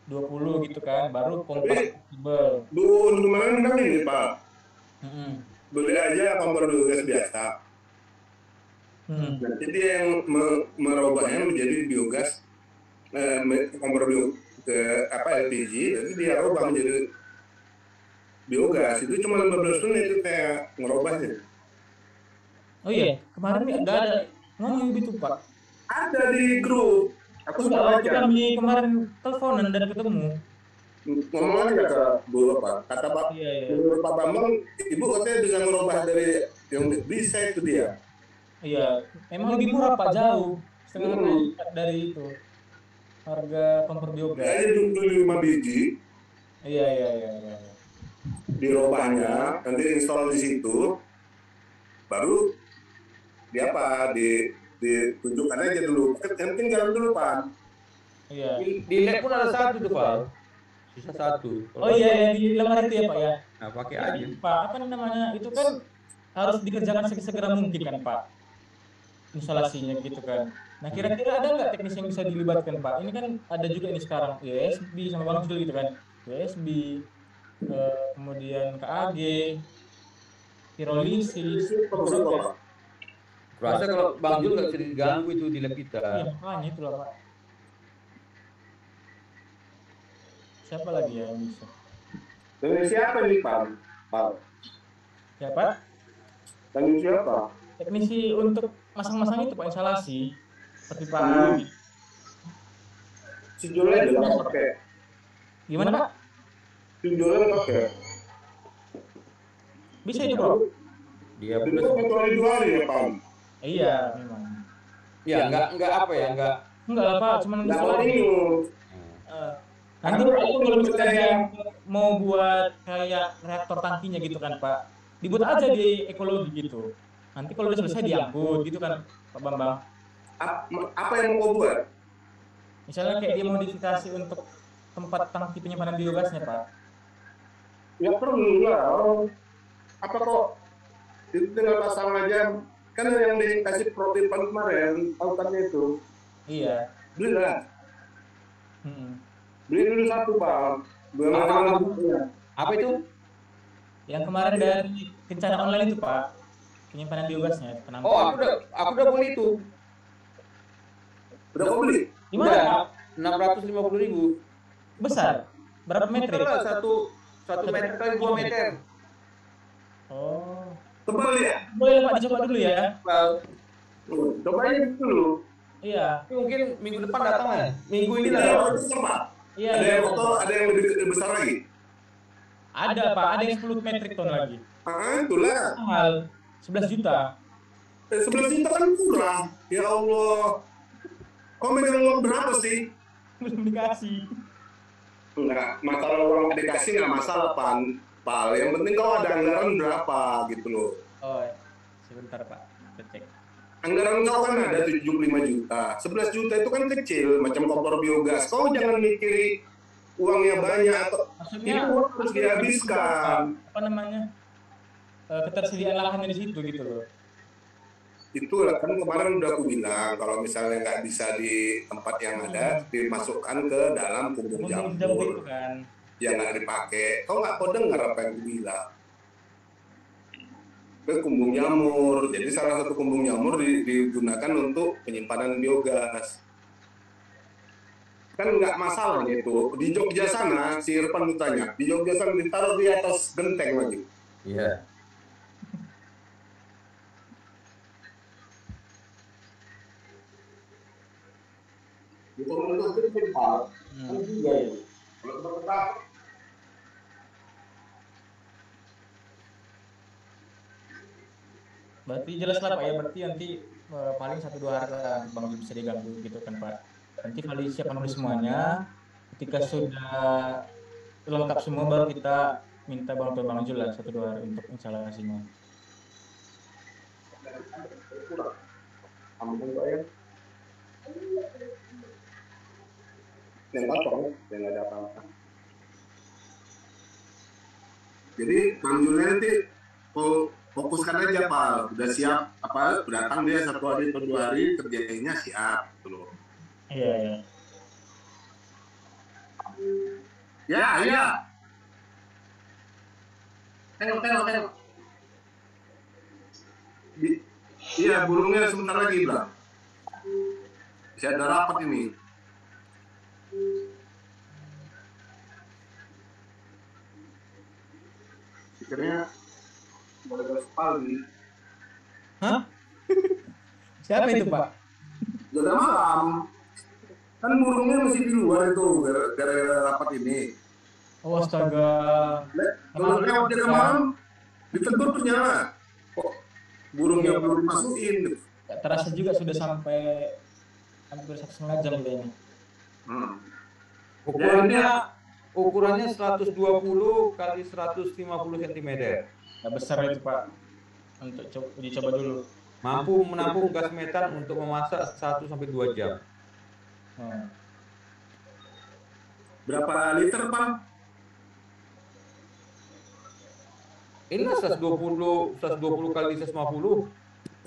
20 gitu kan, baru kompor fleksibel. Bu kemarin kan ini Pak. Beli aja kompor biogas biasa. Nanti dia yang merubahnya menjadi biogas, kompor biogas ke LPG, nanti dia rubah menjadi biogas. Itu cuma 15 menit itu kayak ngerubahnya. Oh iya, kemarin nggak ada ngomong gitu Pak. Ada di grup. Aku sudah baca. Kami kemarin teleponan dan ketemu. Ngomong aja ke Bu Pak. Kata Pak, menurut Pak Bambang, Ibu katanya bisa merubah dari yang bisa itu dia. Iya, memang lebih murah Pak, jauh setengah kali dari itu harga kompor biogas. Kayaknya beli 5 biji. Iya. Dirubahnya, nanti install di situ, baru ditunjukkan aja dulu. Yang penting jalan dulu Pak. Iya. Di lab pun ada satu tuh Val. Sisa satu. Oh iya, di lemari itu ya Pak ya. Nah pakai aja. Pak, apa namanya? Itu kan harus dikerjakan segera mungkin kan Pak. Instalasinya gitu kan. Nah kira-kira ada nggak teknis yang bisa dilibatkan Pak? Ini kan ada juga ini sekarang USB sama Bang Jul gitu kan. USB, kemudian KAG, pirolisis. Rasa kalau Bang Jul nggak bisa diganggu itu di lab kita. Iya makanya itulah Pak. Siapa lagi ya yang bisa? Dengan siapa nih Pak? Siapa? Dengan siapa? Teknisi untuk masang-masang itu Pak, instalasi seperti Pak. Si Jule juga pakai. Gimana Pak? Si Jule pakai. Bisa itu Bro? Dia itu kecuali 2 hari ya Pak. Iya memang. Ya enggak apa ya enggak lah Pak, cuman nggak mau ini. Nanti kalau misalnya mau buat kayak reaktor tangkinya gitu kan Pak, dibuat aja di ekologi gitu. Nanti kalau udah selesai diangkut gitu kan Pak Bambang. Apa yang mau buat? Misalnya kayak dia modifikasi untuk tempat tangki penyimpanan biogasnya Pak. Ya perlu lah. Apa kok itu tinggal pasang aja, kan yang dikasih protein kemarin tautannya itu. Iya. Beli lah. Beli dulu 1 Pak. Apa itu? Yang kemarin dari Kencana Online itu Pak, penyimpanan biogasnya Oh, penampungan. aku udah beli itu. Udah kau beli? Di mana Pak? 650.000. Besar. Berapa meter? Itulah satu meter kali 2 meter. Oh. Tebal ya? Boleh Pak dicoba dulu ya. Cobain dulu. Iya. Mungkin minggu depan datang ya. Minggu ini Ada lah. yang besar, Pak? Iya. Ada yang foto, ada yang lebih besar lagi? Ada Pak, ada yang 10 metric ton lagi. Itulah. Mahal. 11 juta. 11 juta kan murah. Ya Allah. Kau megang uang berapa sih? Belum dikasih. Enggak, masalah uang dikasih nggak masalah, Pal. Yang penting kau ada anggaran berapa gitu loh. Oh, sebentar Pak, kita cek. Anggaran kau kan ada 75 juta. 11 juta itu kan kecil, macam kompor biogas. Kau jangan mikiri uangnya banyak atau Maksudnya itu uang harus dihabiskan. apa namanya? Ketersediaan lahannya di situ gitu loh. Itulah kan kemarin udah aku bilang kalau misalnya nggak bisa di tempat yang ada dimasukkan ke dalam kumbung Kemudian itu jamur kan. yang nggak dipakai. Kau nggak kau dengar apa yang aku bilang? Ke kumbung jamur. Jadi salah satu kumbung jamur digunakan untuk penyimpanan biogas. Kan nggak masalah itu. Di Jogja sana si Irfan tanya, di Jogja sana ditaruh di atas genteng lagi. Iya. Di pemerintah itu tempat. Kan juga itu. Kalau tempat Berarti jelas lah Pak ya, berarti nanti paling 1-2 hari lah Bang Jul bisa diganggu gitu kan Pak. Nanti kalau disiapkan oleh semuanya, ketika sudah lengkap semua baru kita minta bantuan Bang Jul lah 1-2 hari untuk instalasinya. ampun Pak ya. Yang kosong, yang nggak ada apa-apa. Jadi Bang nanti fokuskan aja Pak, udah siap apa datang dia 1 hari atau 2 hari kerjanya siap gitu loh. Iya ya. Ya. Tengok. Iya, burungnya sebentar lagi, Bang. Saya ada rapat ini. Pikirnya boleh sekali. Hah? Siapa itu Pak? Udah malam. Kan burungnya masih di luar itu gara-gara rapat ini. Oh astaga. Kalau lewat dia malam, ditegur ternyata. Kok burungnya belum dimasukin? Gak terasa juga sudah sampai hampir 1,5 jam udah ini. Ukurannya 120 kali 150 cm. Gak besar itu Pak. Untuk uji coba dulu. Mampu menampung gas metan untuk memasak 1-2 jam. Berapa liter, Pak? Ini 120 kali 150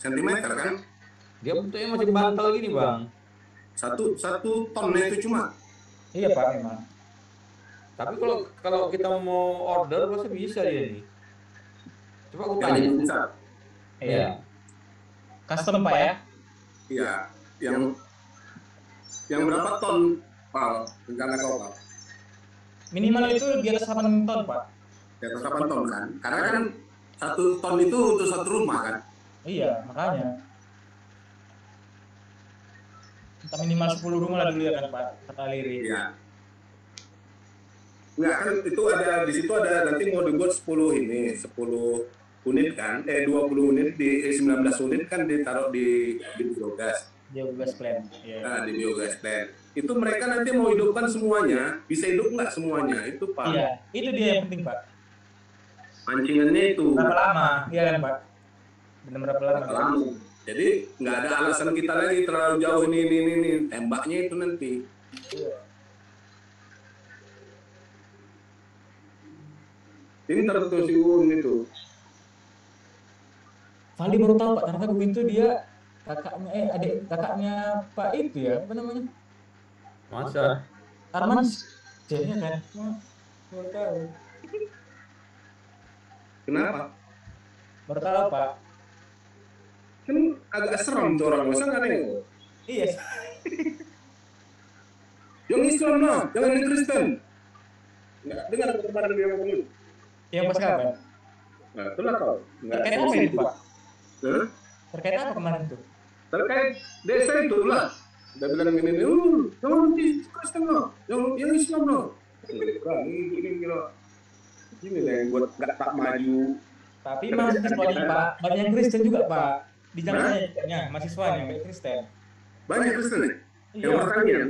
cm kan? Dia bentuknya masih bantal gini, Bang. Satu ton itu cuma. Iya Pak memang. Tapi kalau kita mau order pasti bisa dia ini. Coba aku tanya. Bisa. Iya. Custom Pak ya? Iya. Yang berapa ton, Pak? Rencana kau, Pak? Minimal itu di atas 8 ton Pak. Di atas 8 ton kan? Karena kan 1 ton itu untuk 1 rumah kan? Iya, makanya. Kita minimal 10 rumah lah dulu ya kan Pak, kata Liri. Iya. Enggak kan itu ada di situ ada nanti mau dibuat 10 unit kan? 20 unit di 19 unit kan ditaruh di biogas. Biogas plant. Iya. Nah, di biogas plant. Itu mereka nanti mau hidupkan semuanya, bisa hidup nggak semuanya? Itu Pak. Iya, itu dia yang penting Pak. Pancingannya itu. Berapa lama? Iya kan Pak? Benar berapa lama? Lama. Jadi nggak ada alasan kita lagi terlalu jauh ini tembaknya itu nanti. Pintar tuh si Un itu. Valdi baru tahu Pak, karena gue itu dia adik kakaknya Pak itu ya, apa namanya? Masa? Arman, jadinya kan? Baru tahu. Kenapa? Baru tahu Pak. Kan agak serem tuh orang, masa nggak nengok? Iya. Yang Islam nah, jangan yang Kristen. Nggak dengar kemarin dia ngomong. Yang pas kapan? Nah, itulah kau. Nggak Terkait apa itu Pak? Hah? Terkait apa kemarin tuh? Terkait desa itu lah. Dia bilang gini, jangan di Kristen loh, yang Islam loh. Ini kira ini yang buat nggak tak maju. Tapi mahasiswanya Pak, banyak yang Kristen juga Pak. Di jalannya mahasiswanya banyak Kristen. Banyak Kristen ya? Iya. Yang pertanian?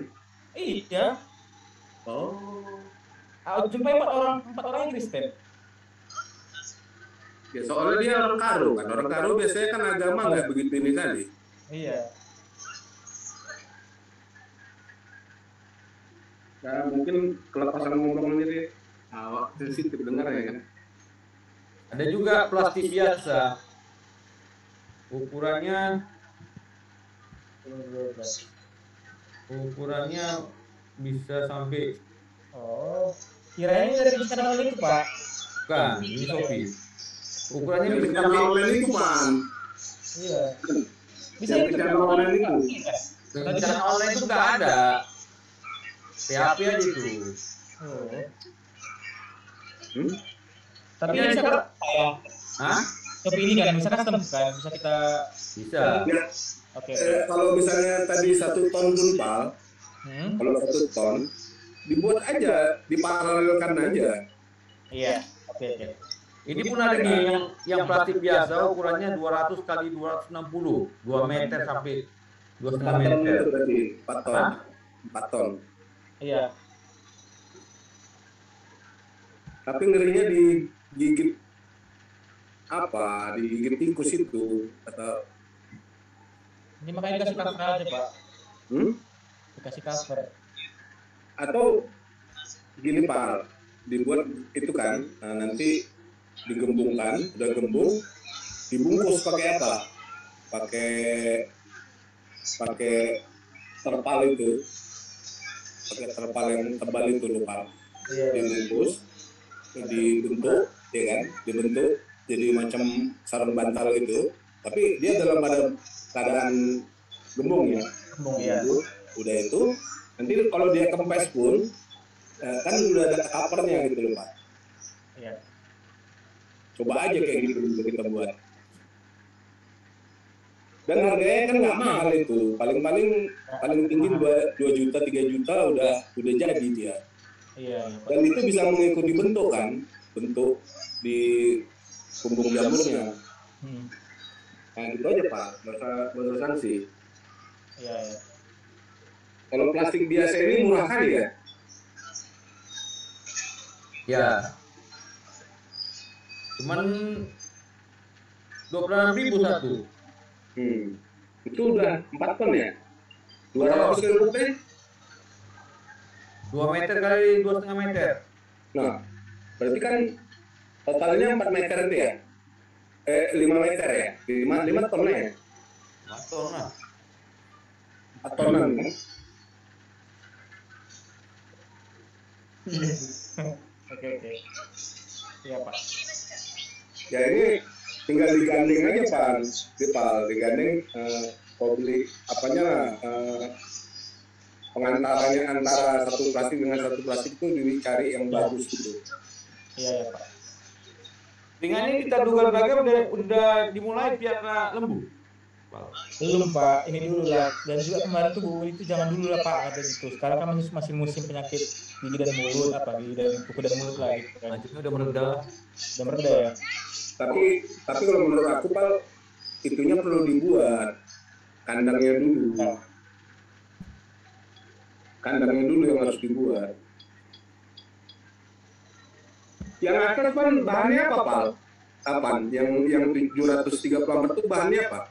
Iya. Oh. Aku jumpai 4 orang yang Kristen. Ya soalnya dia orang Karo kan, orang Karo biasanya kan agama nggak begitu ini kali. Iya. Nah, mungkin kelepasan ngomongnya dia awak sensitif dengar ya kan. Ada juga plastik biasa. Ukurannya bisa sampai Kirain dari channel itu Pak. bukan, ini Shopee. Ukurannya Yang bisa channel sampai online itu man. Iya. Bisa Yang itu channel online itu. rencana online itu nggak ada. PHP aja itu. Oh. Hmm? Tapi ini bisa Pak. Hah? Shopee ini kan bisa custom kan, bisa kita. Bisa. Ya, Oke. kalau misalnya tadi 1 ton pun Pal, kalau 1 ton dibuat aja, diparalelkan aja. Iya. Oke. Ini pun ada nih yang plastik biasa ukurannya 200 kali 260, 2 meter sampai 2,5 4 ton meter. itu berarti 4 ton. Hah? 4 ton. Iya. Tapi ngerinya digigit apa? Digigit tikus itu atau Ini makanya dikasih cover aja Pak. Dikasih cover. atau gini Pak, dibuat itu kan, nah, nanti digembungkan, udah gembung, dibungkus pakai apa? Pakai terpal itu, pakai terpal yang tebal itu lupa, dibungkus, dibentuk, ya kan, dibentuk jadi macam sarung bantal itu, tapi dia dalam keadaan gembung ya. Gembung ya. Udah itu, nanti kalau dia kempes pun, kan udah ada covernya gitu loh Pak. Iya. Coba aja kayak gitu kita buat. Dan harganya kan nggak mahal itu, paling tinggi 2 juta 3 juta udah jadi dia. Iya. Dan itu bisa mengikuti bentuk kan, bentuk di punggung jamurnya. Nah gitu aja Pak, nggak sanksi. Iya. Kalau plastik biasa ini murah kali ya? Ya. Cuman 26.000 satu. Itu udah 4 ton ya? 200 rupiah? 2 meter kali 2,5 meter. Nah, berarti kan totalnya 4 meter itu ya? 5 meter ya? 5 ton ya? 4 ton lah. 4 tonan kan? Oke. Iya Pak. Ya ini tinggal digandeng aja Pak, digandeng publik apanya pengantarannya antara satu plastik dengan satu plastik itu dicari yang bagus gitu. Iya Pak. Dengan ini kita duga-duga udah dimulai piara lembu. Belum Pak, ini dulu lah. Dan juga kemarin tuh Bu itu jangan dulu lah Pak kata gitu. Sekarang kan masih musim penyakit gigi dan mulut, gigi dan kuku dan mulut lah gitu kan. Macamnya udah mereda. Udah mereda ya. Tapi kalau menurut aku Pak, itunya perlu dibuat kandangnya dulu. Kandangnya dulu yang harus dibuat. Yang atas Pak bahannya apa Pak? Apaan? Yang 734 itu bahannya apa?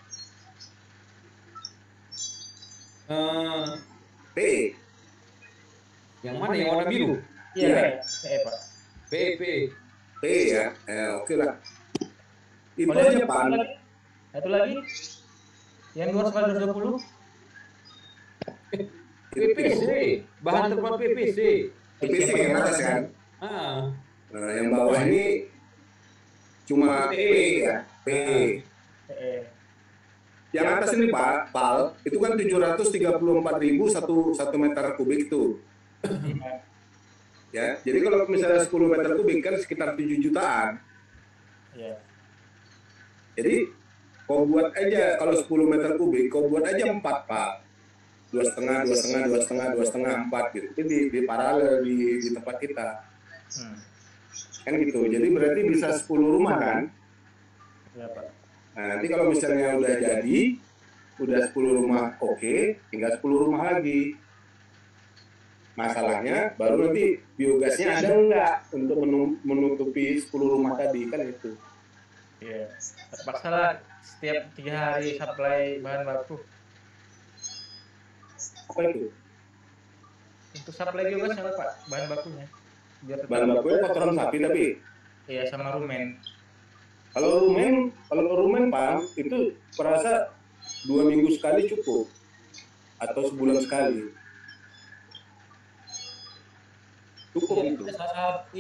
P. Yang mana yang warna biru? Iya Pak. P. P ya. Oke lah. Itu aja Pak. Satu lagi. Yang 220. PPC, bahan terbuat PPC. PPC yang atas kan. Nah, Nah, yang bawah ini cuma P ya, P. Yang atas ini Pak, PAL, itu kan 734.000 satu meter kubik itu. Ya, jadi kalau misalnya 10 meter kubik kan sekitar 7 jutaan. Iya. Jadi kau buat aja kalau 10 meter kubik, kau buat aja 4 Pak. 2,5, 4 gitu. Itu di paralel di tempat kita. Kan gitu. Jadi berarti bisa 10 rumah kan? Iya Pak. Nah, nanti kalau misalnya udah jadi, udah 10 rumah oke, tinggal 10 rumah lagi. Masalahnya baru nanti biogasnya ada enggak untuk menutupi 10 rumah tadi, kan itu. Iya. Terpaksa lah setiap 3 hari supply bahan baku. Apa itu? Untuk supply biogas apa Pak? Bahan bakunya. Biar tetap Bahan bakunya kotoran sapi tapi. Iya, sama rumen. Kalau rumen Pak, itu perasa 2 minggu sekali cukup. Atau sebulan sekali. Cukup Ya, itu.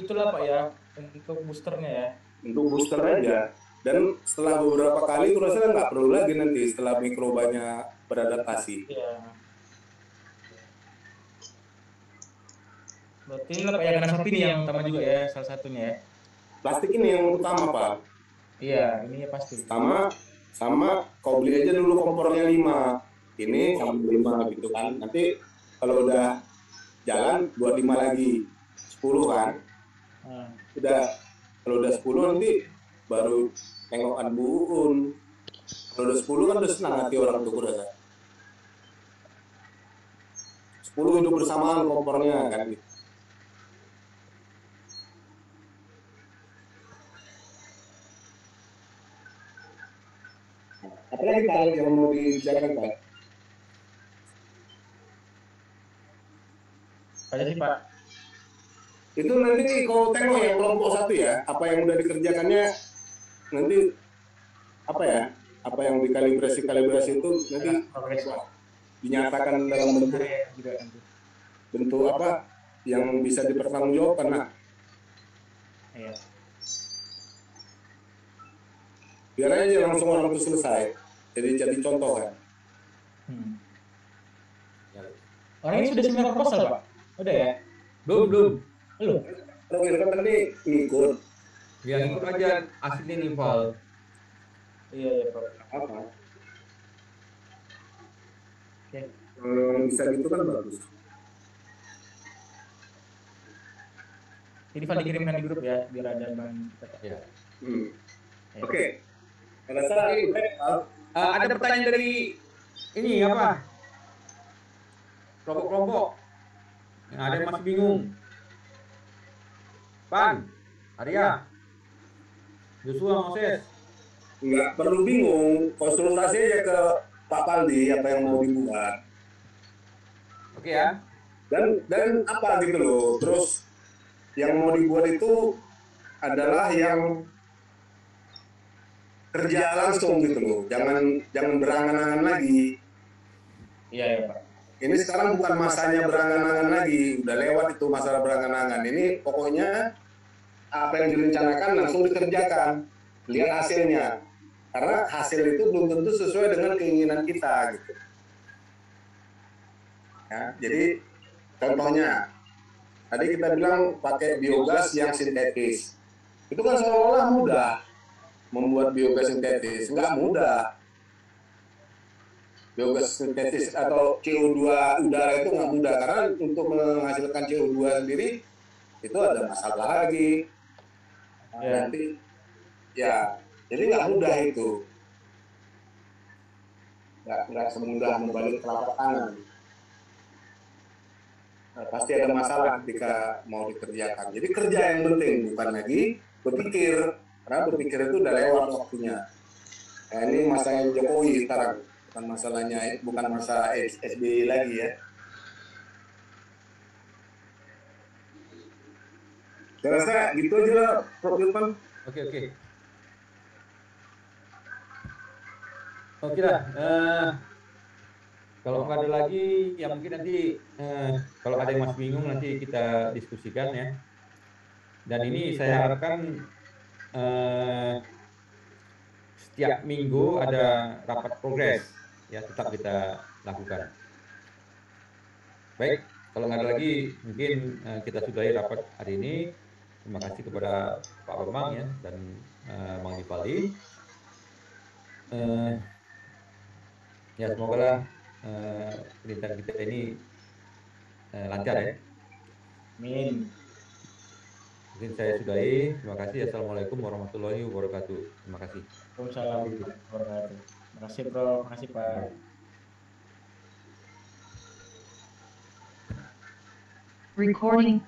itulah Pak ya, untuk boosternya ya. Untuk booster aja. Dan setelah beberapa kali itu rasanya nggak perlu lagi nanti setelah mikrobanya beradaptasi. Iya. Berarti lah Pak ya, karena sapi ini yang utama juga ya, salah satunya ya. Plastik ini yang utama Pak. Iya, ini ya pasti. Sama kau beli aja dulu kompornya 5. Ini sama 5 gitu kan. Nanti kalau udah jalan buat 5 lagi. 10 kan. Udah kalau udah 10 nanti baru tengokan buun. Kalau udah 10 kan udah senang hati orang tuh udah. 10 hidup bersamaan kompornya kan gitu. Apalagi Pak yang mau dibicarakan Pak? Aja sih Pak. Itu nanti kalau tengok yang kelompok 1 ya, apa yang udah dikerjakannya nanti apa ya? Apa yang dikalibrasi itu nanti dinyatakan dalam bentuk apa yang bisa dipertanggungjawabkan. Nah, Iya. biar aja langsung orang itu selesai. Jadi contoh kan. Orang ini sudah seminar proposal Pak? Udah ya? Belum. Kalau kita kan tadi ngikut. Ya ikut aja asli nih Val. Iya Pak. Apa? Oke. Bisa gitu kan bagus. Jadi Val dikirimkan di grup ya, biar ada bahan kita. Ya. Oke. Kalau salah ini Ada pertanyaan dari ini apa? Kelompok-kelompok. Yang ada yang masih bingung. Pan, Arya, Joshua, Moses. nggak perlu bingung, konsultasi aja ke Pak Paldi apa yang mau dibuat. Oke ya. Dan apa gitu loh. Terus yang mau dibuat itu adalah yang kerja langsung gitu loh. Jangan berangan-angan lagi. Iya ya Pak. Ini sekarang bukan masanya berangan-angan lagi, udah lewat itu masalah berangan-angan. Ini pokoknya apa yang direncanakan langsung dikerjakan. Lihat hasilnya. Karena hasil itu belum tentu sesuai dengan keinginan kita gitu. Ya, jadi contohnya tadi kita bilang pakai biogas yang sintetis. Itu kan seolah-olah mudah membuat biogas sintetis, nggak mudah. Biogas sintetis atau CO2 udara itu nggak mudah karena untuk menghasilkan CO2 sendiri itu ada masalah lagi. Nanti ya jadi nggak mudah itu, nggak semudah membalik telapak tangan. Nah, pasti ada masalah ketika mau dikerjakan. Jadi kerja yang penting, bukan lagi berpikir, karena berpikir itu udah lewat waktunya. Nah, ini masanya Jokowi sekarang, bukan masalahnya, bukan masa SBY lagi ya. Saya rasa gitu aja lah, Prof. Irfan. Oke. Oke lah. Kalau nggak ada lagi, ya mungkin nanti kalau ada yang masih bingung nanti kita diskusikan ya. Dan ini saya harapkan setiap minggu ada rapat progres, ya tetap kita lakukan. Baik, kalau nggak ada lagi, mungkin kita sudahi rapat hari ini. Terima kasih kepada Pak Bambang ya dan Mang Dipaldi. Ya semoga lah pemerintahan kita ini lancar ya. Amin. Mungkin saya sudahi. Terima kasih. Assalamualaikum warahmatullahi wabarakatuh. Terima kasih. Waalaikumsalam warahmatullahi wabarakatuh. Terima kasih Bro, terima kasih Pak. Recording